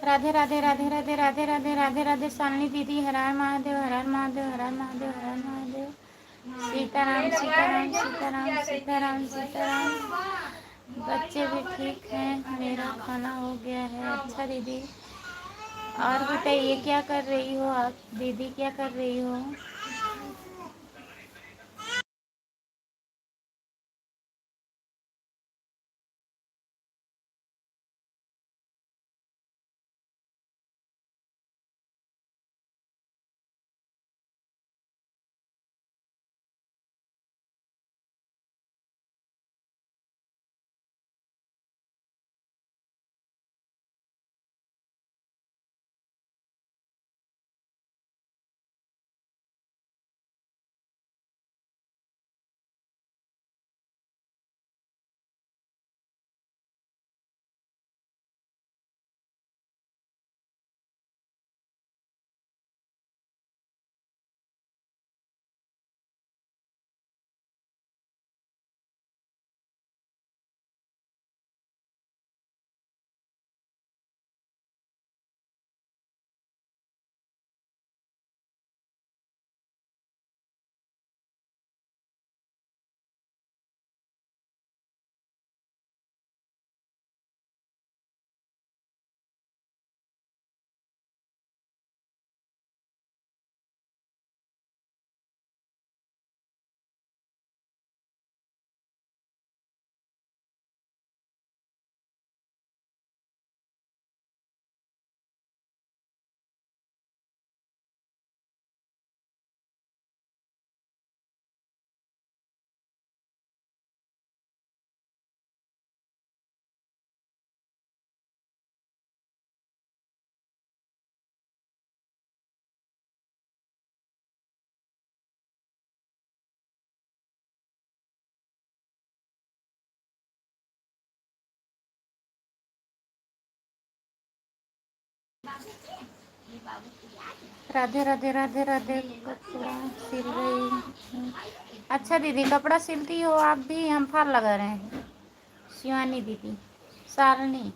राधे राधे राधे राधे राधे राधे राधे राधे सालनी दीदी। हर हर महादेव, हर हर महादेव, हर हर महादेव, हर हर महादेव। सीताराम सीताराम सीताराम सीताराम सीताराम। बच्चे भी ठीक हैं, मेरा खाना हो गया है। अच्छा दीदी। और बताइए क्या कर रही हो आप दीदी, क्या कर रही हो? राधे राधे राधे राधे। कपड़ा सिल रही हूँ। अच्छा दीदी, कपड़ा सिलती हो आप भी? हम फॉल लगा रहे हैं। शिवानी दीदी, शालिनी,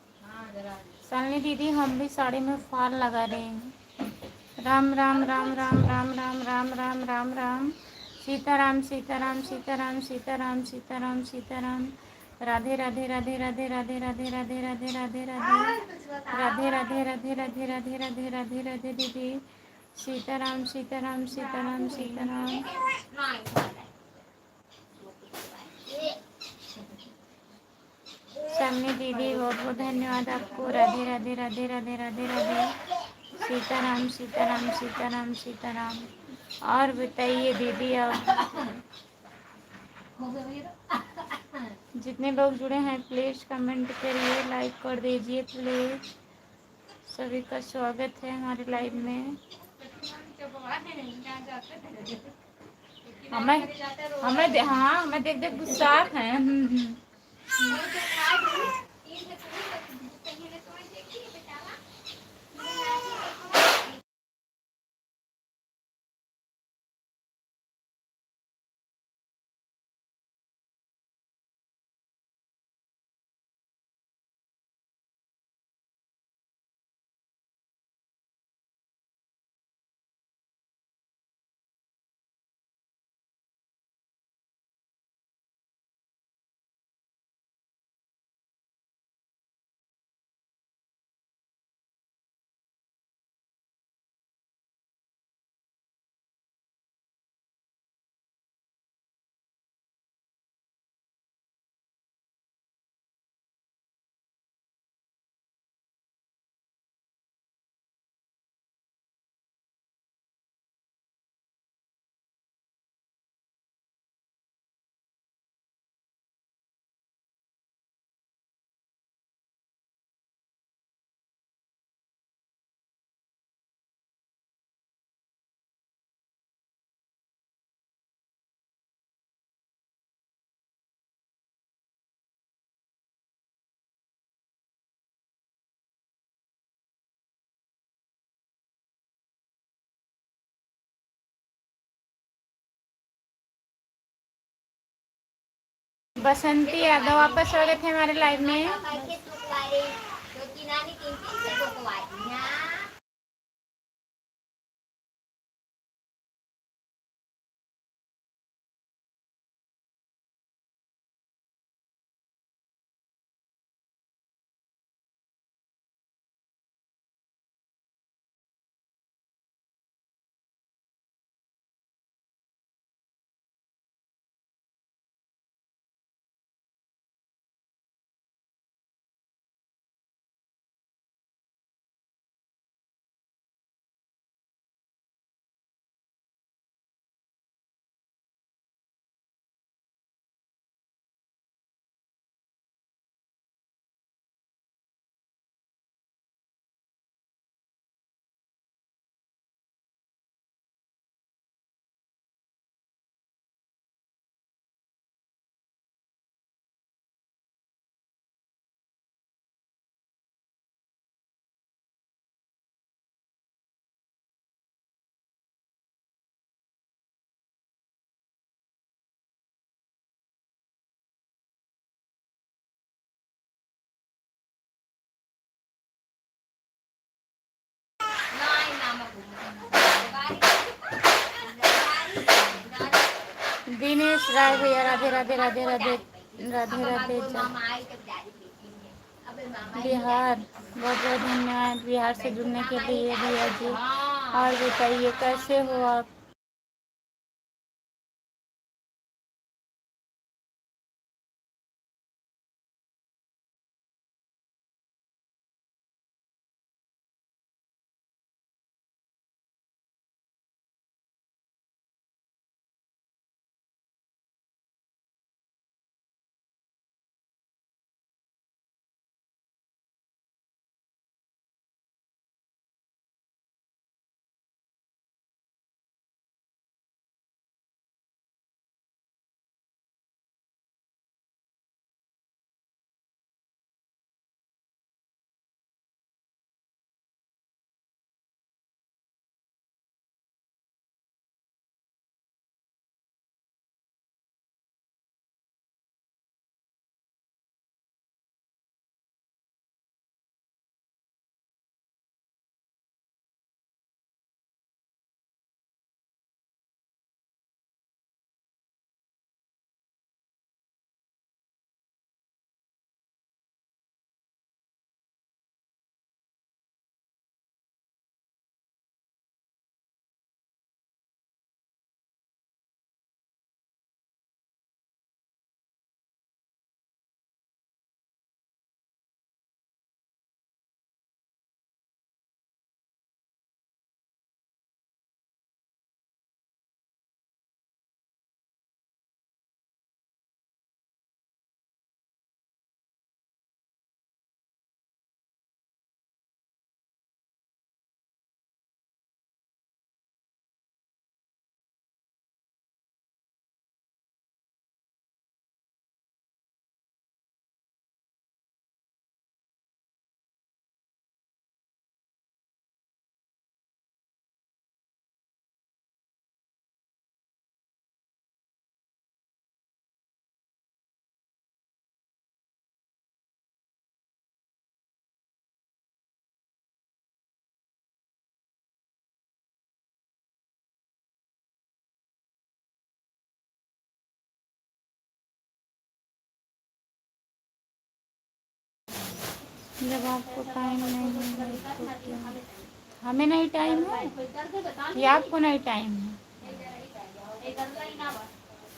शालिनी दीदी, हम भी साड़ी में फॉल लगा रहे हैं। राम राम राम राम राम राम राम राम राम राम। सीताराम सीताराम सीताराम सीताराम सीताराम सीताराम। राधे राधे राधे राधे राधे राधे राधे राधे राधे राधे राधे राधे राधे राधे राधे राधे राधे राधे दीदी। सीताराम सीताराम सीताराम सीताराम। शालिनी दीदी, बहुत बहुत धन्यवाद आपको। राधे राधे राधे राधे राधे राधे। सीताराम सीताराम सीताराम सीताराम। और बताइए दीदी, आप जितने लोग जुड़े हैं प्लीज़ कमेंट करिए, लाइक कर दीजिए प्लीज़। सभी का स्वागत है हमारे लाइव में। हमें हमें देख देख गुस्सा है। बसंती यादव, आपका स्वागत है हमारे लाइव में। दिनेश राय भैया, राधे राधे राधे राधे राधे राधे। बिहार, बहुत बहुत धन्यवाद बिहार से जुड़ने के लिए भैया जी। और बताइए कैसे हो आप? जब आपको टाइम नहीं है तो क्या? हमें नहीं टाइम है कि आपको नहीं टाइम है?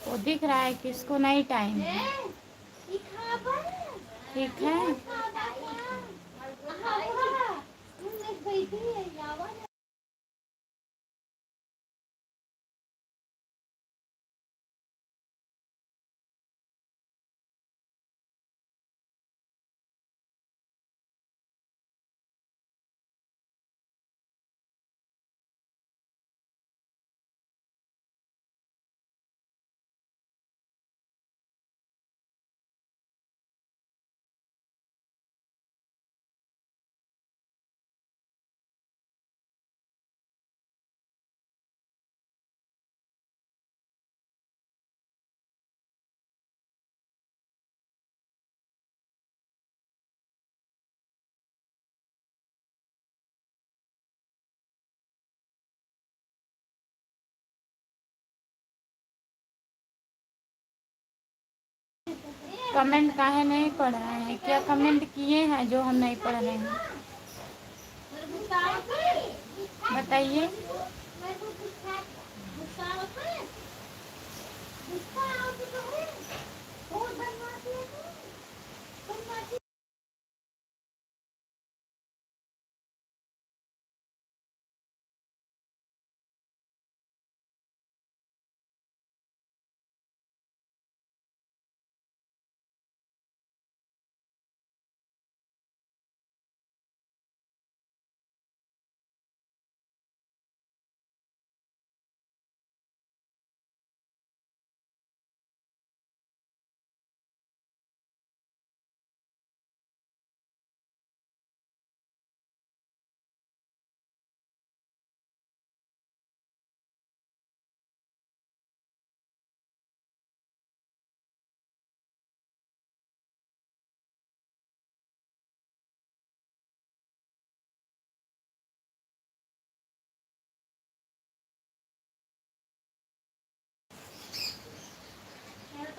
वो दिख रहा है किसको नहीं टाइम है। ठीक है। कमेंट काहे नहीं पढ़ रहे हैं? क्या कमेंट किए हैं जो हम नहीं पढ़ रहे हैं? बताइए।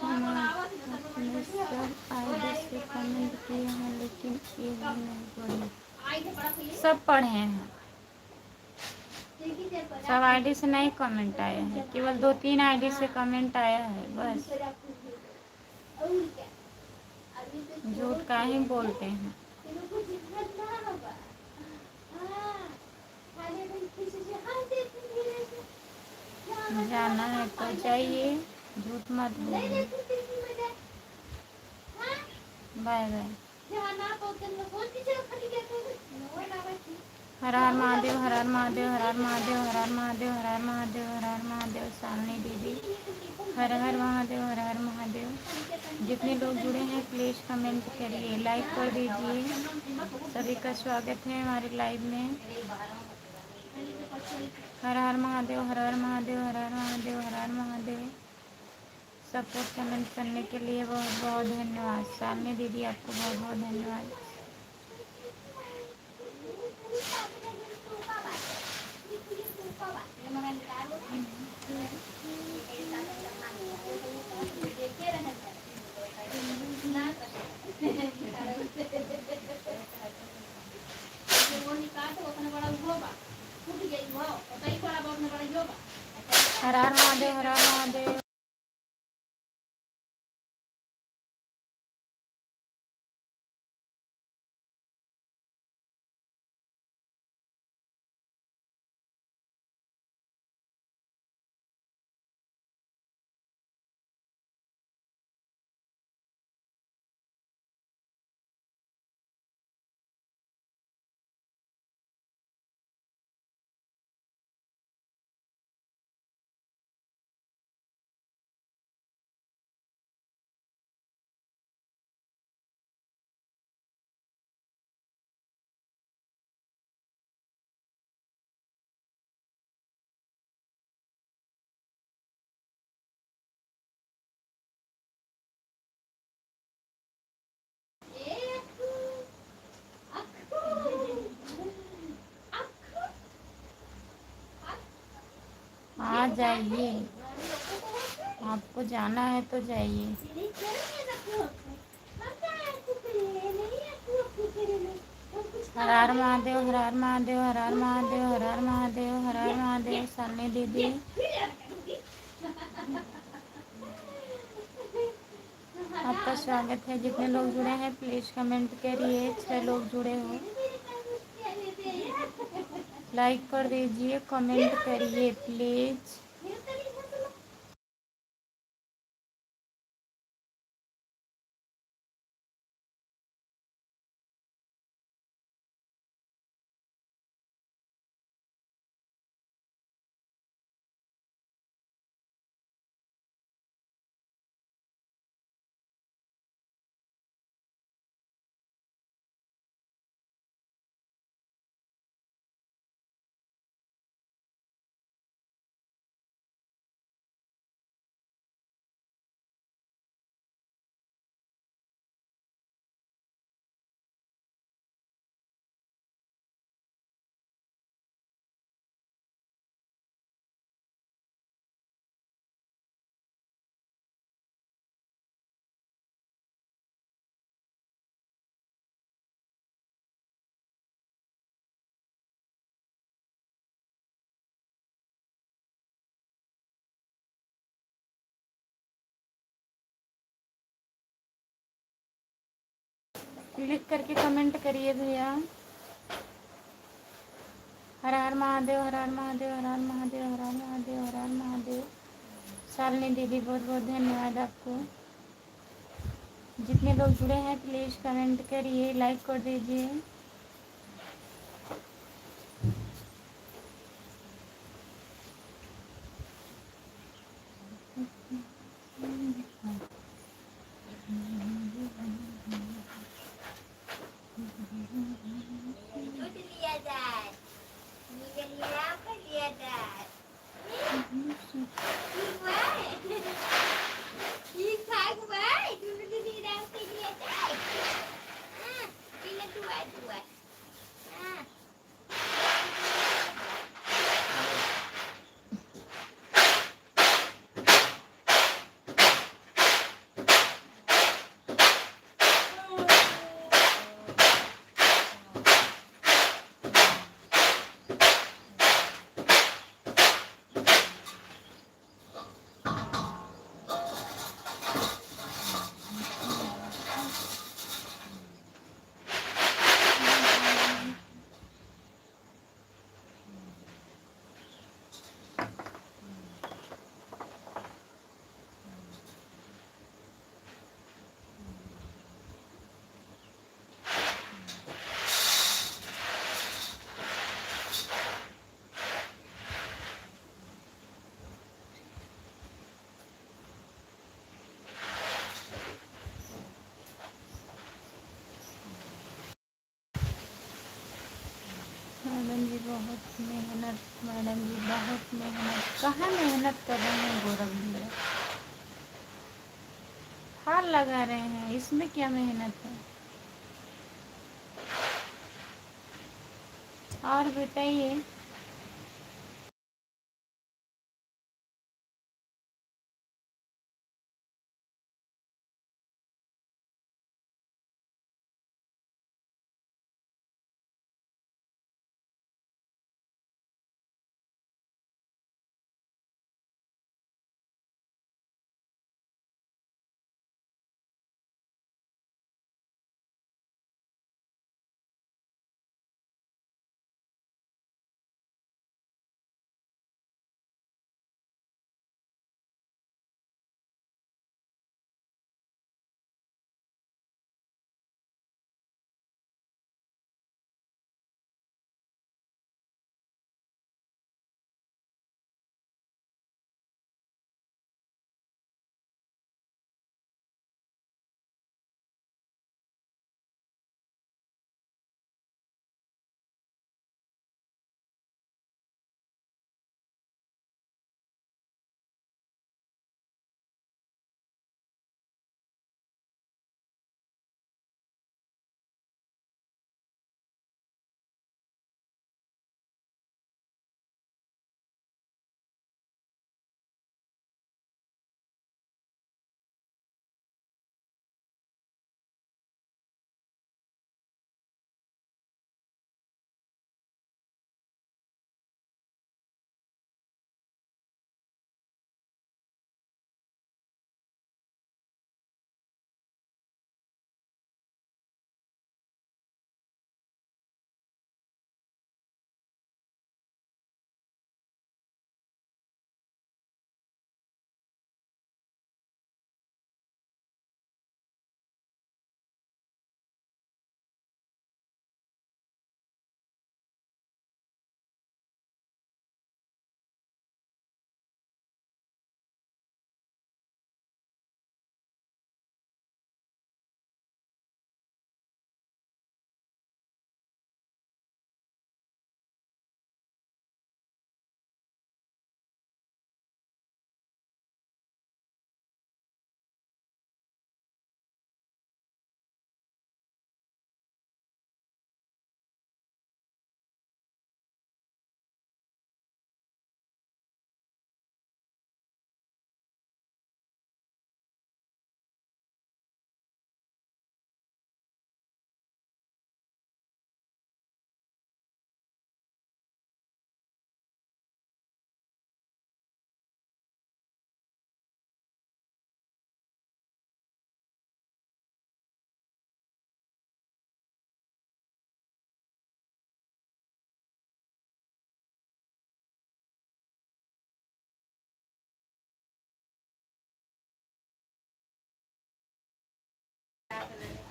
अपने सब आईडी से कमेंट किए हैं लेकिन एक भी नहीं पढ़े। सब पढ़े हैं। सब आईडी से नहीं कमेंट आया है, केवल 2-3 आईडी से कमेंट आया है बस। झूठ का ही बोलते हैं। जाना है तो जाइए, झूठ मत बोलिए। Bye bye. हर हर महादेव, हर हर महादेव, हर हर महादेव, हर हर महादेव, हर हर महादेव, हर हर महादेव। सामने दीदी, हर हर महादेव, हर हर महादेव। जितने लोग जुड़े हैं प्लीज़ कमेंट करिए, लाइक कर दीजिए। सभी का स्वागत है हमारे लाइव में। हर हर महादेव, हर हर महादेव, हर हर महादेव, हर हर महादेव। सपोर्ट कमेंट करने के लिए बहुत बहुत धन्यवाद। सामने दीदी आपको बहुत बहुत धन्यवाद। हर हर महादेव, हर हर महादेव। आ जाइए, आपको जाना है तो जाइए। हर हर महादेव, हर हर महादेव, हर हर महादेव, हर हर महादेव, हर हर महादेव। सालनी दीदी, आपका स्वागत है। जितने लोग जुड़े हैं प्लीज़ कमेंट करिए। 6 लोग जुड़े हो, लाइक कर दीजिए, कमेंट करिए प्लीज़। क्लिक करके कमेंट करिए भैया। हर हर महादेव, हर हर महादेव, हर हर महादेव, हर हर महादेव, हर हर महादेव। शालिनी दीदी बहुत बहुत धन्यवाद आपको। जितने लोग जुड़े हैं प्लीज़ कमेंट करिए, लाइक कर दीजिए। मैडम जी बहुत मेहनत, मैडम जी बहुत मेहनत। कहाँ मेहनत कर रहे हैं गौरव भैया? हार लगा रहे हैं, इसमें क्या मेहनत है? और बताइए।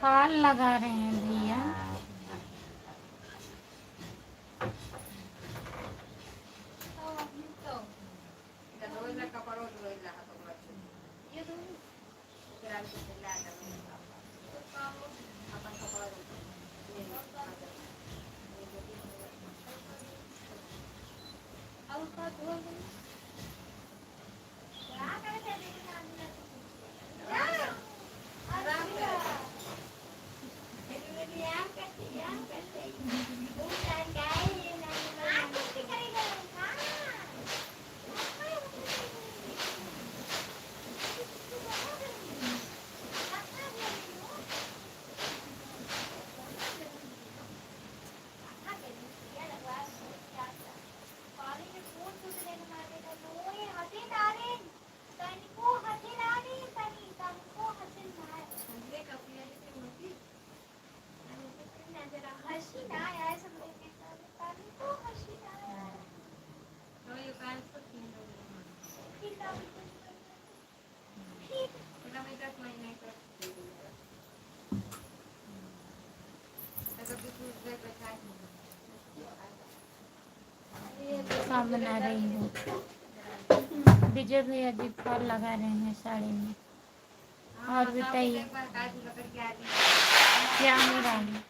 फॉल लगा रहे हैं भैया। क्या बना रही हूँ? विजय भैया जी फॉल लगा रहे हैं साड़ी में। और बताइए क्या हो रहा है?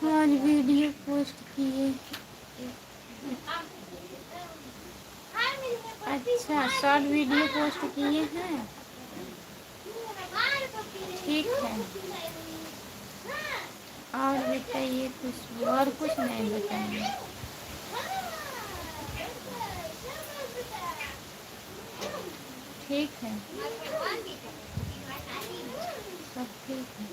आज वीडियो पोस्ट किए। अच्छा, शॉर्ट वीडियो पोस्ट किए हैं। ठीक है। और बताइए कुछ, और कुछ नहीं बताएंगे। ठीक है, सब ठीक है।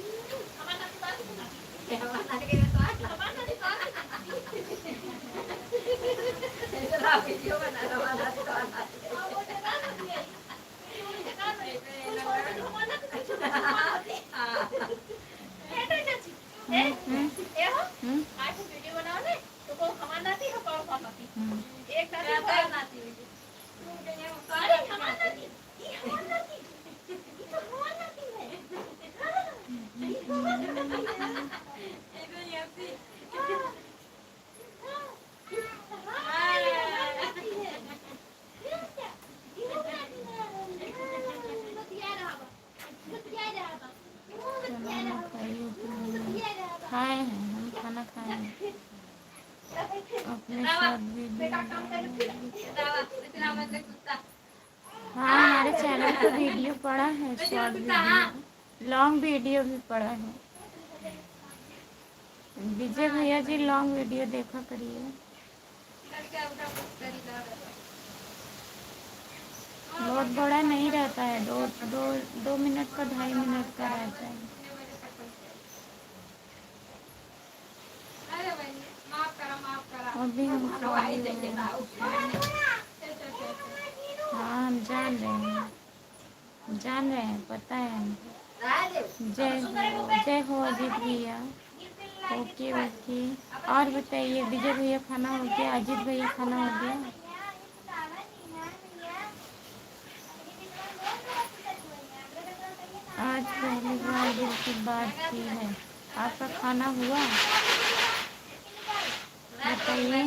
खाए हैं, हम खाना खाए हैं। अपने शॉर्ट वीडियो, हाँ हमारे चैनल पर वीडियो पड़ा है, शॉर्ट वीडियो, लॉन्ग वीडियो भी पड़ा है। विजय भैया जी लॉन्ग वीडियो देखा करिए। बहुत बड़ा नहीं रहता है, दो मिनट का, 2.5 मिनट का रहता है। अभी हम खाली हुए हैं। हाँ हम जान रहे हैं, पता है हमको। जय हो अजीत भैया। Okay okay. और बताइए, विजय भैया खाना हो गया, अजीत भैया खाना हो गया? आज पहली बार दिल की बात की है। आपका खाना हुआ? बताइए।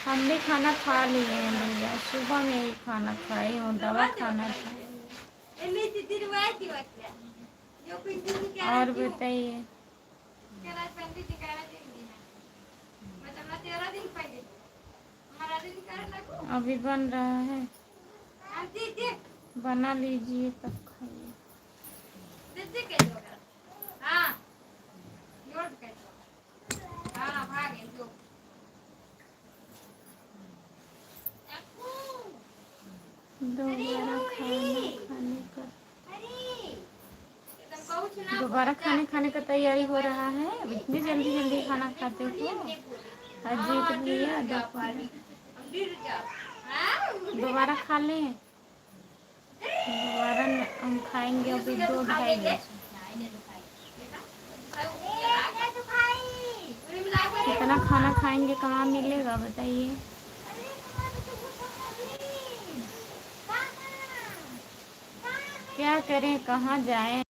हम भी खाना खा लिए हैं भैया, सुबह में ही खाना खाई हूँ, दवा खाना था। और बताइए। अभी बन रहा है, बना लीजिए तब खाइए। दोबारा खाने का तैयारी हो रहा है। इतनी जल्दी जल्दी खाना खाते हो अजीत भैया? दोबारा खा लें? दोबारा हम खाएंगे अभी 2-2:30 बजे। कितना खाना खाएंगे, कहाँ मिलेगा बताइए? क्या करें, कहाँ जाएं?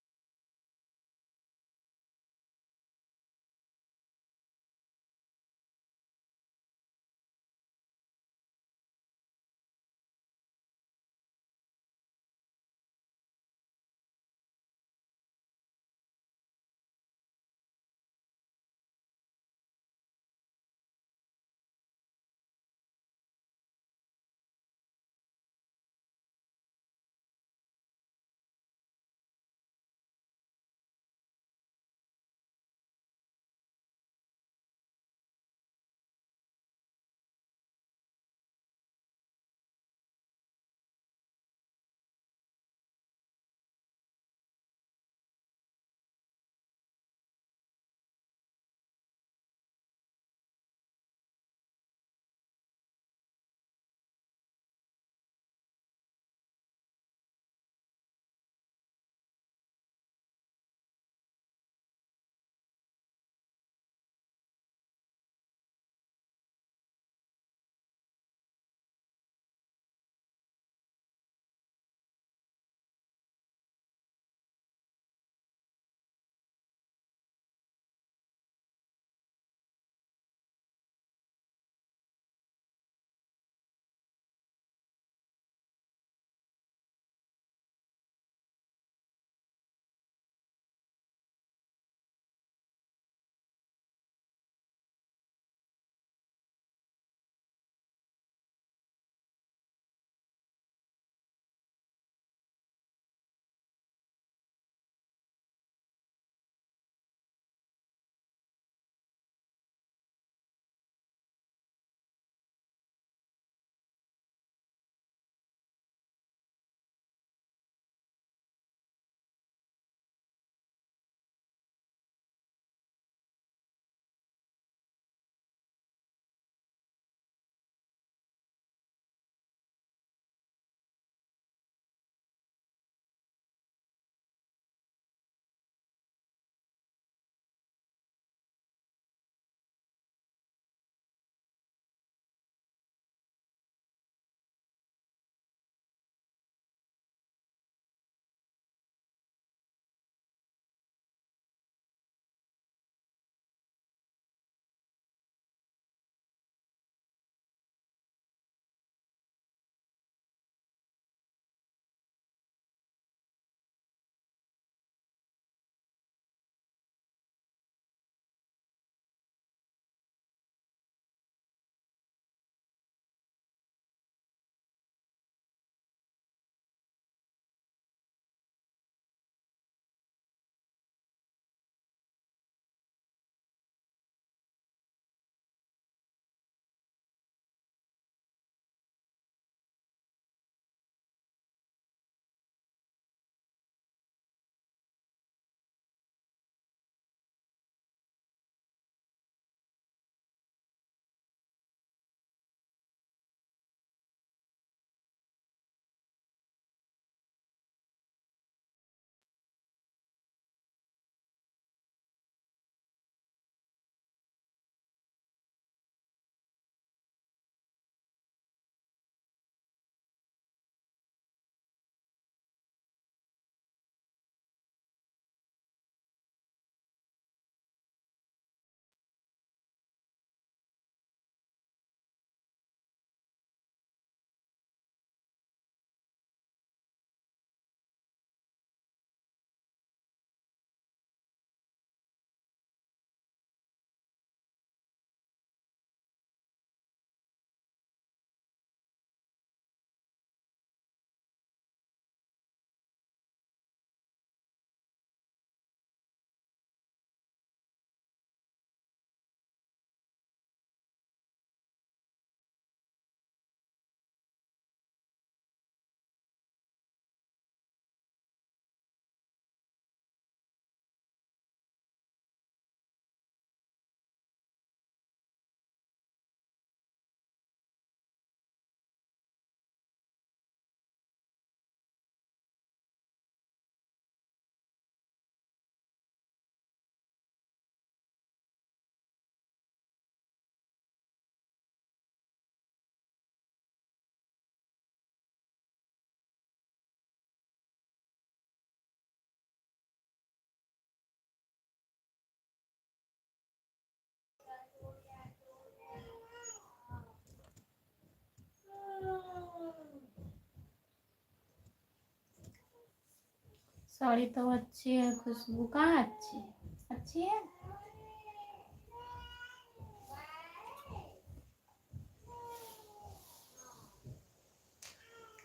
साड़ी तो अच्छी है, खुशबू कहाँ अच्छी है? अच्छी है।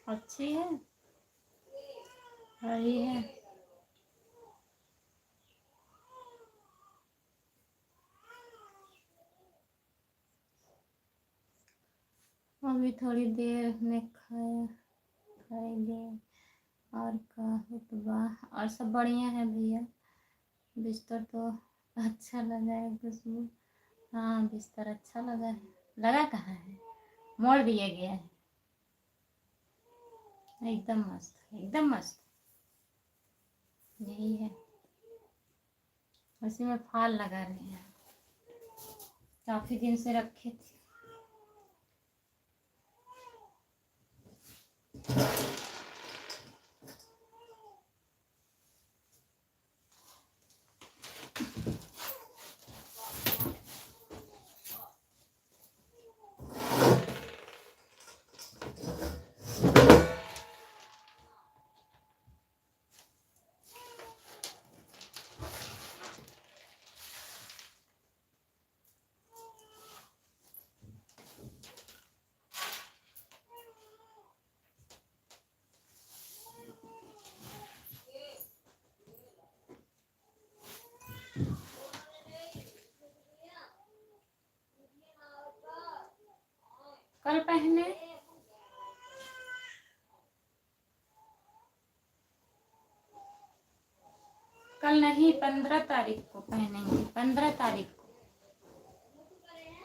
अच्छी है। हरी है। अभी थोड़ी देर में खाएंगे। और का हुतबा और सब बढ़िया है भैया। बिस्तर तो अच्छा लगा है खुशबू। हाँ बिस्तर अच्छा लगा है। लगा कहाँ है, मोड़ दिया गया है। एकदम मस्त, एकदम मस्त। यही है, उसी में फाल लगा रहे हैं। काफी दिन से रखे थे। कल पहने। कल नहीं, 15 तारीख को पहनेंगे। 15 तारीख को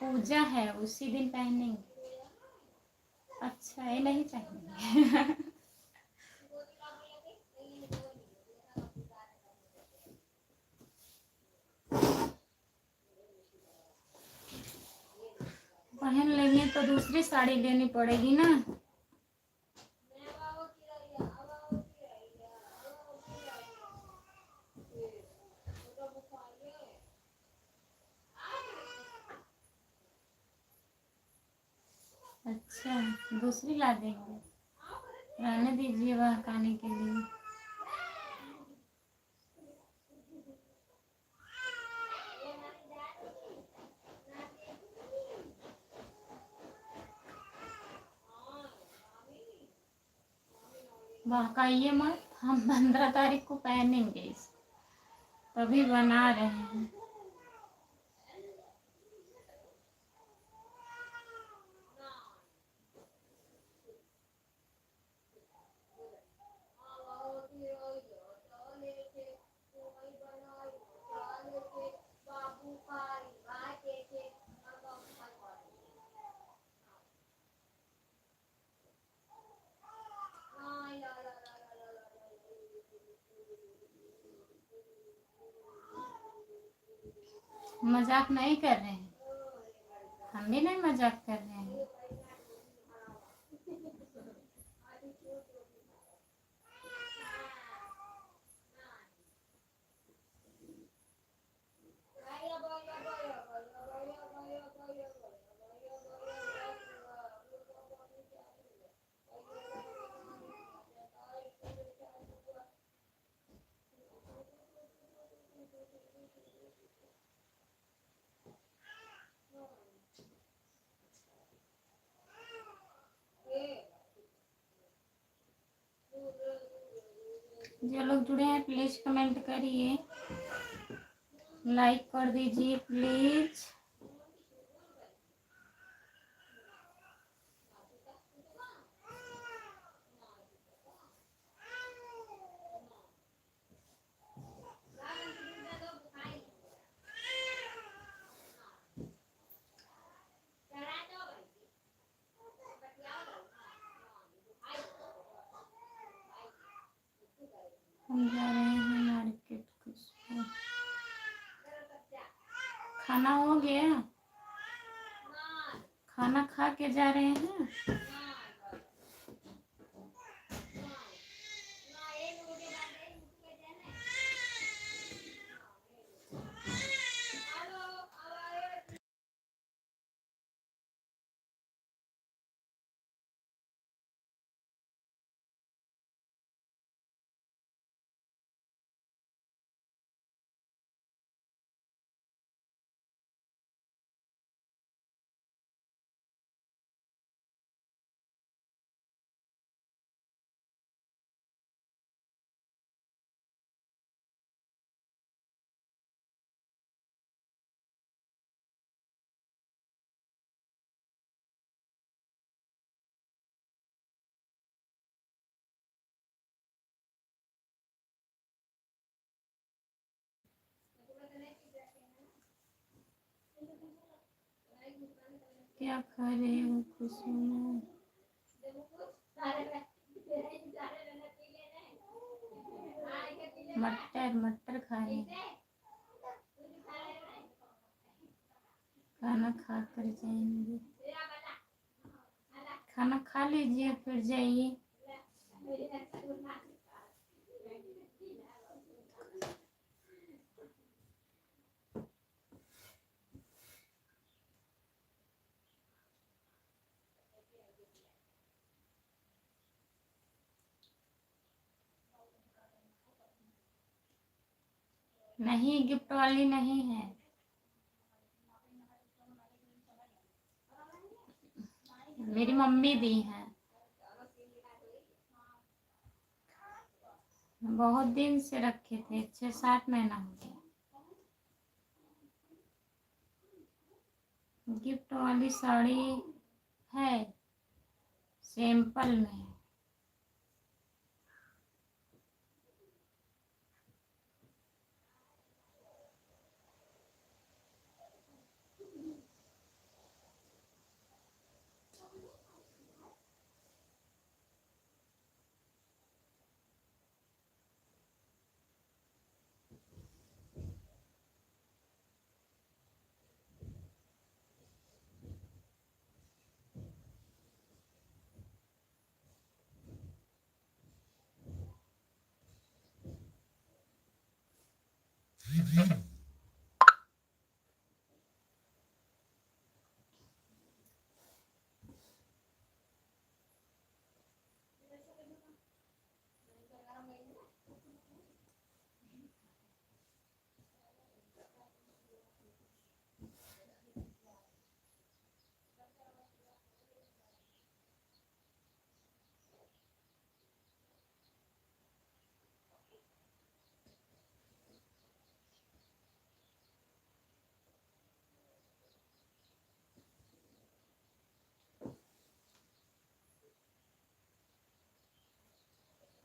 पूजा है, उसी दिन पहनेंगे। अच्छा, ये नहीं पहनेंगे। पहन लेंगे तो दूसरी साड़ी लेनी पड़ेगी ना। अच्छा, दूसरी ला देंगे। रहने दीजिए बहकाने के लिए। बहकाइए मत, हम 15 तारीख को पहनेंगे इसको, तभी बना रहे हैं। मजाक नहीं कर रहे हैं, हम भी नहीं मजाक कर रहे हैं। जो लोग जुड़े हैं प्लीज कमेंट करिए, लाइक कर दीजिए प्लीज। हम जा रहे हैं मार्केट कुछ। खाना हो गया? खाना खा के जा रहे हैं। क्या खा रहे हो खुशबू? मटर मटर खा रहे हैं। खाना खा कर जाएंगे। खाना खा लीजिए फिर जाइए। नहीं, गिफ्ट वाली नहीं है। मेरी मम्मी दी है। बहुत दिन से रखे थे, 6-7 महीना हो गया। गिफ्ट वाली साड़ी है सैंपल में।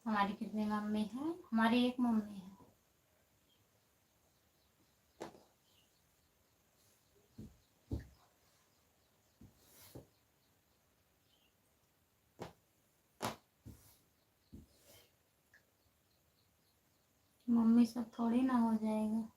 हमारी कितनी मम्मी है? हमारी एक मम्मी है। मम्मी सब थोड़ी ना हो जाएगा।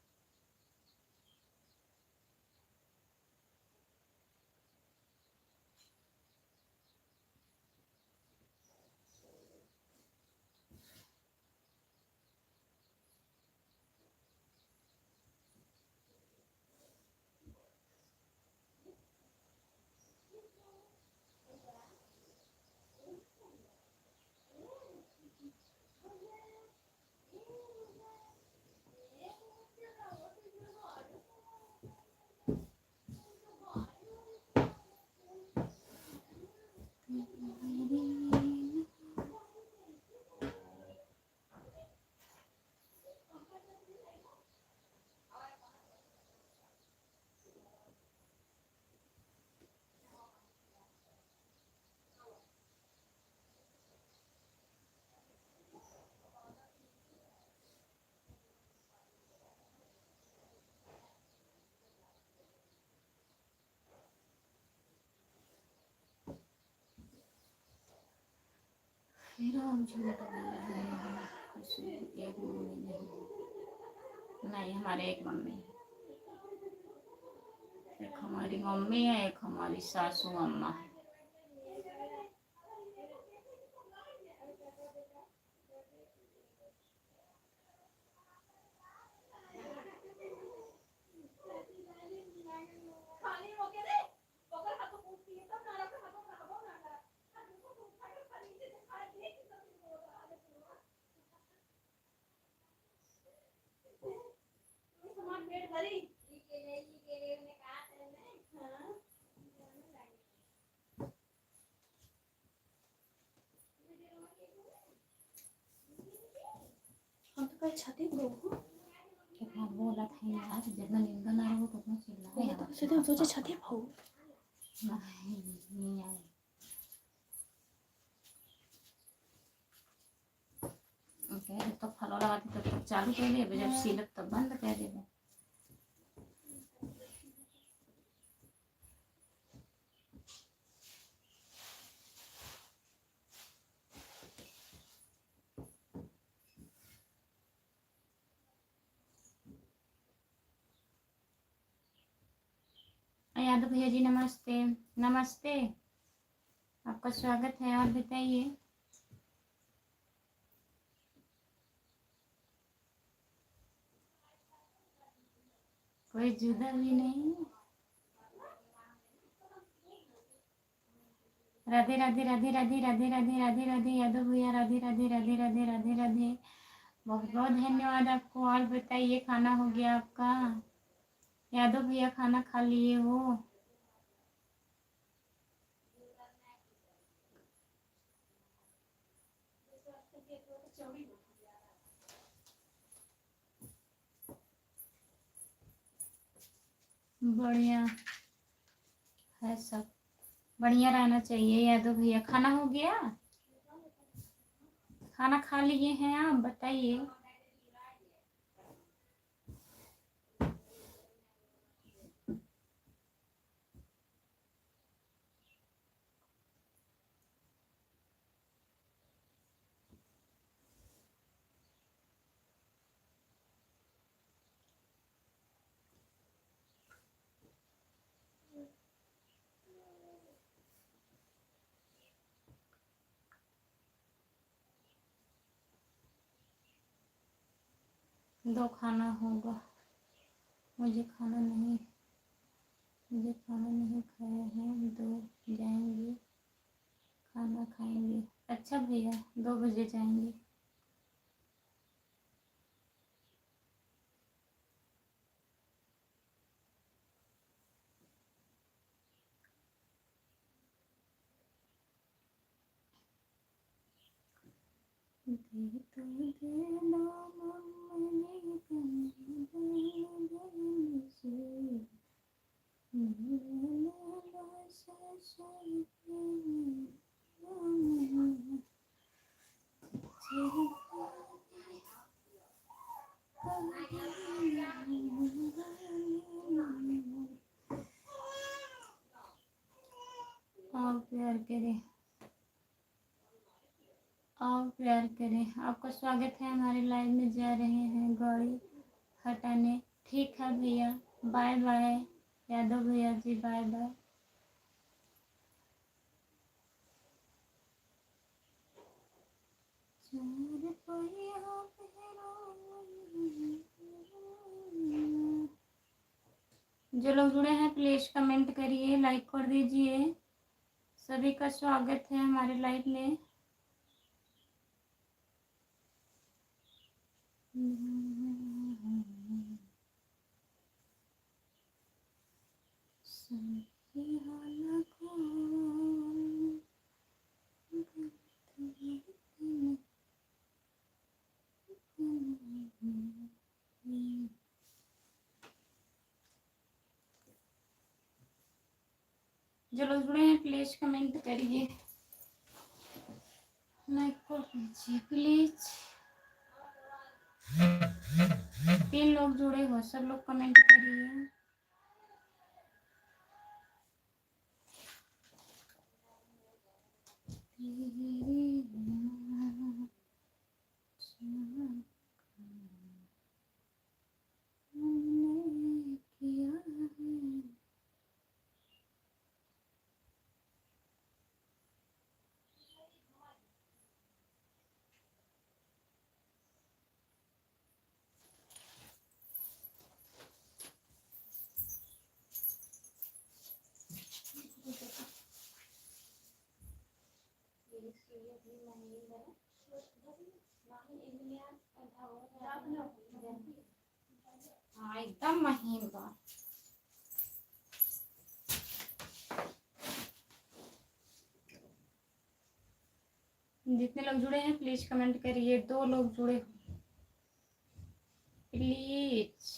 फिर हम झूठ बोल रहे हैं। खुशी एक मम्मी नहीं, हमारे एक मम्मी है। एक हमारी मम्मी है, एक हमारी सासू अम्मा है। हम तो कहीं छाती को कितना बोला था यार, जितना निंदा ना हो उतना चिल्लाए यार। तो सीधे हम सोचे छाती भाव नहीं आए। कह रहे तो फलो लगाती तब चालू कर दे, जब सिलत तब बंद कर दे। यादव भैया जी नमस्ते। नमस्ते, आपका स्वागत है। और बताइए। कोई जुदा भी नहीं। राधे राधे राधे राधे राधे राधे राधे राधे यादव भैया, राधे राधे राधे राधे राधे राधे। बहुत बहुत धन्यवाद आपको। और बताइए, खाना हो गया आपका? यादव भैया खाना खा लिए हो? बढ़िया है सब, बढ़िया रहना चाहिए। यादव भैया खाना हो गया? खाना खा लिए हैं आप? बताइए। दो खाना होगा। मुझे खाना नहीं खाया है। दो जाएंगे, खाना खाएंगे। अच्छा भैया, 2 बजे जाएंगे। दे तो देना मम्मी से, आप प्यार करें, आप प्यार करें। आपका स्वागत है। हमारे लाइव में जा रहे हैं गाड़ी हटाने। ठीक है भैया, बाय बाय। यादव भैया जी बाय बाय। जो लोग जुड़े हैं प्लीज कमेंट करिए, लाइक कर दीजिए। सभी का स्वागत है हमारे लाइव में। जो लोग जुड़े हैं प्लीज कमेंट करिए, लाइक कर दीजिए प्लीज। 3 लोग जुड़े हो, सब लोग कमेंट करिए। हाँ एकदम महीन बा। जितने लोग जुड़े हैं प्लीज कमेंट करिए। 2 लोग जुड़े हो, प्लीज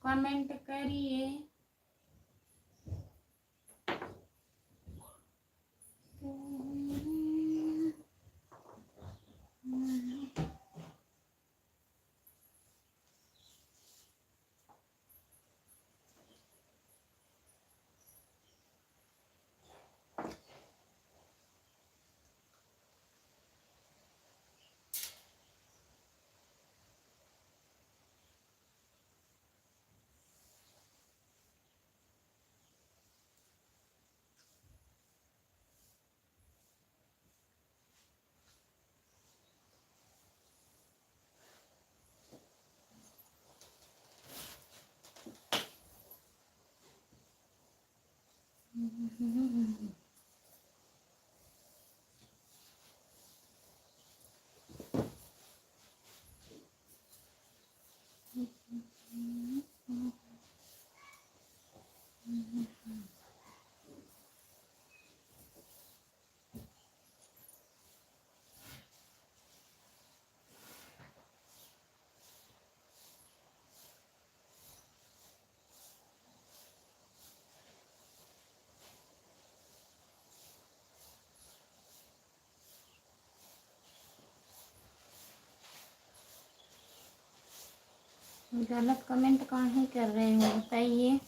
कमेंट करिए। गलत कमेंट काहे कर रहे हो बताइए।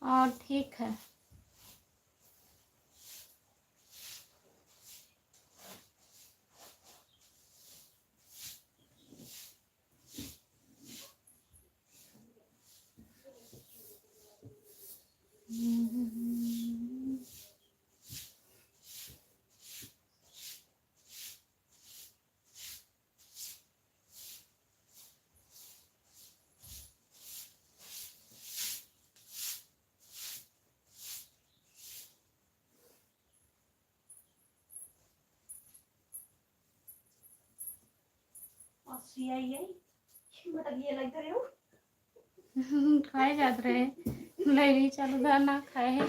और ठीक है। खाए जात रहे लैली चालू ना खाए है।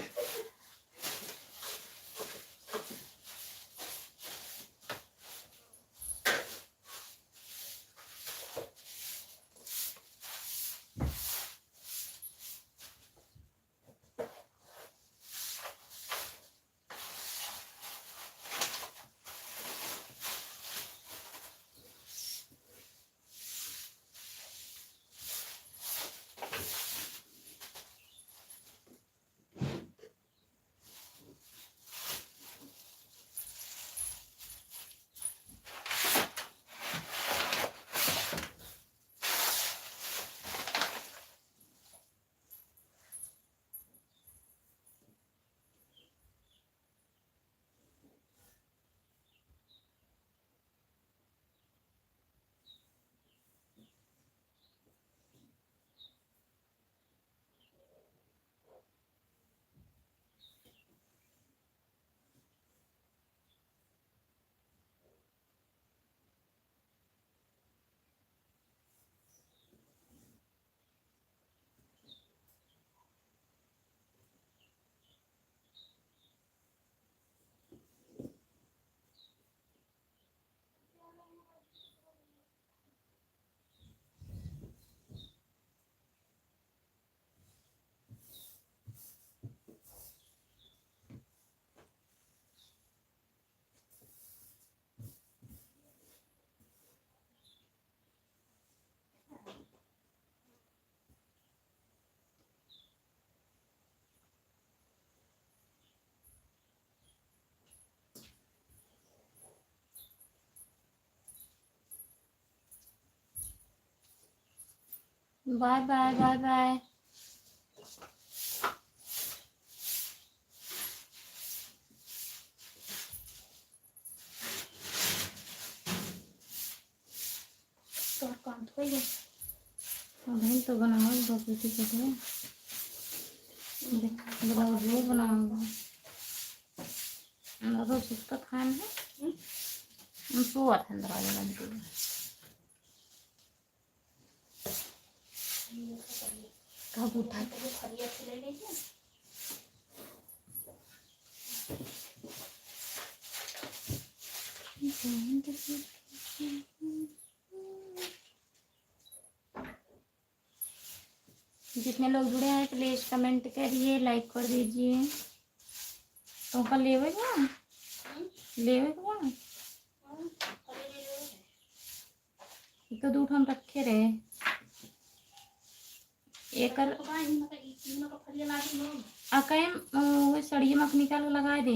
Bye bye bye bye. तो काम तो ही है। अभी तो बनाओ बकरी के ब्लाउज वो बनाऊंगा। तो सुस्ता खान है तो अंदर आ जाना। कब उठा ले लीजिए। जितने लोग जुड़े हैं प्लीज कमेंट करिए, लाइक कर दीजिए। तो कल लेवे कौन तो दूध हम रखे रहे एक अकई सड़िया मख निकाल लगा दे।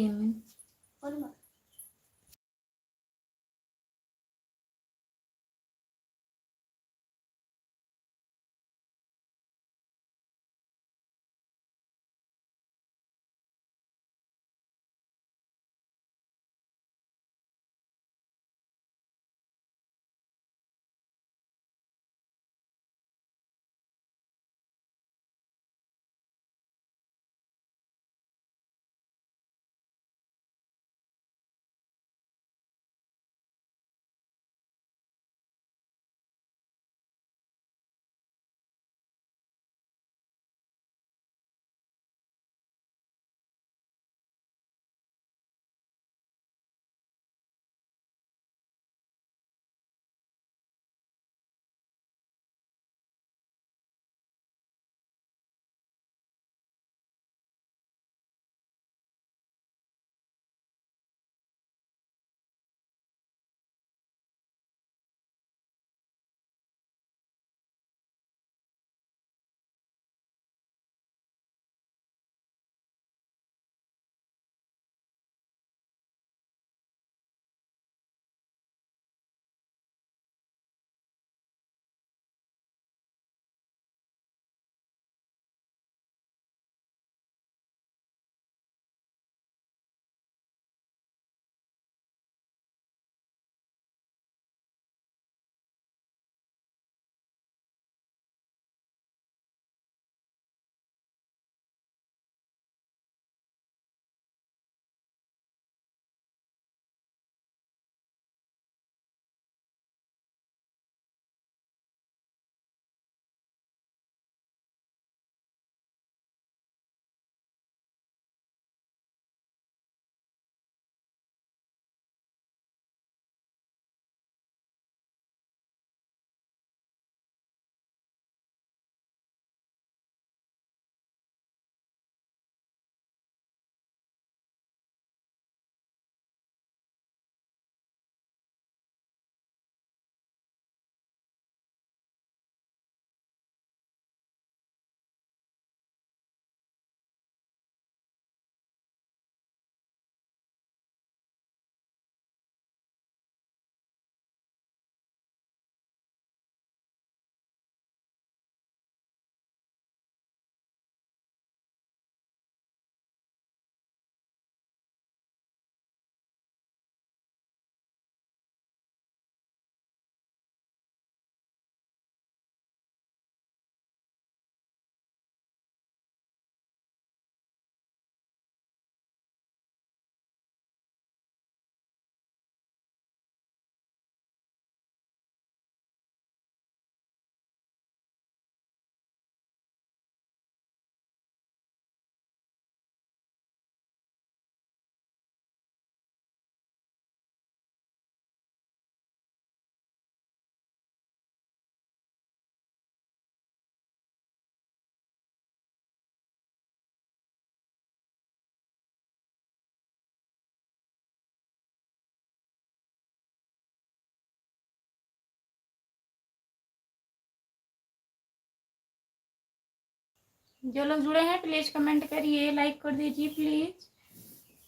जो लोग जुड़े हैं प्लीज़ कमेंट करिए, लाइक कर दीजिए प्लीज़।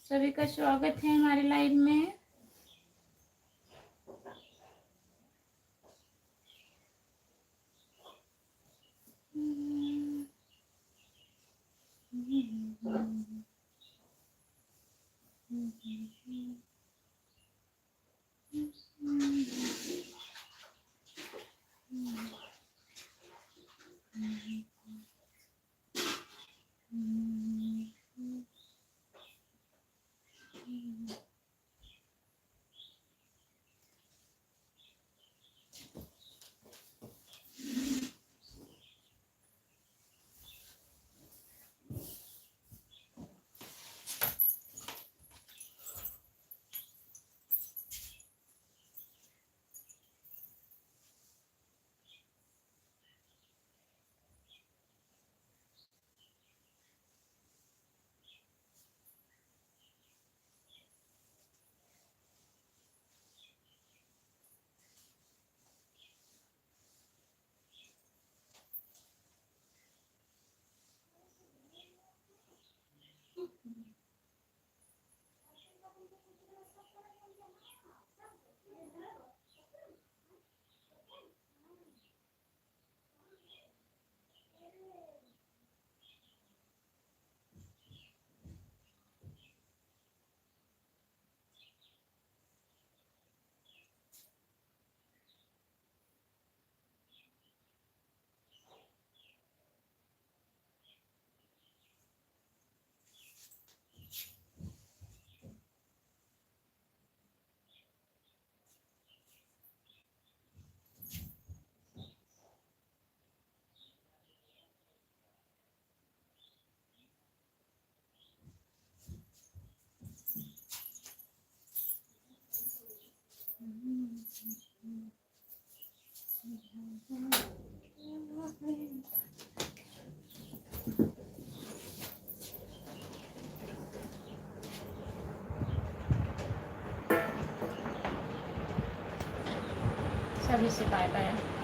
सभी का स्वागत है हमारे लाइव में। सभी से बाय बाय।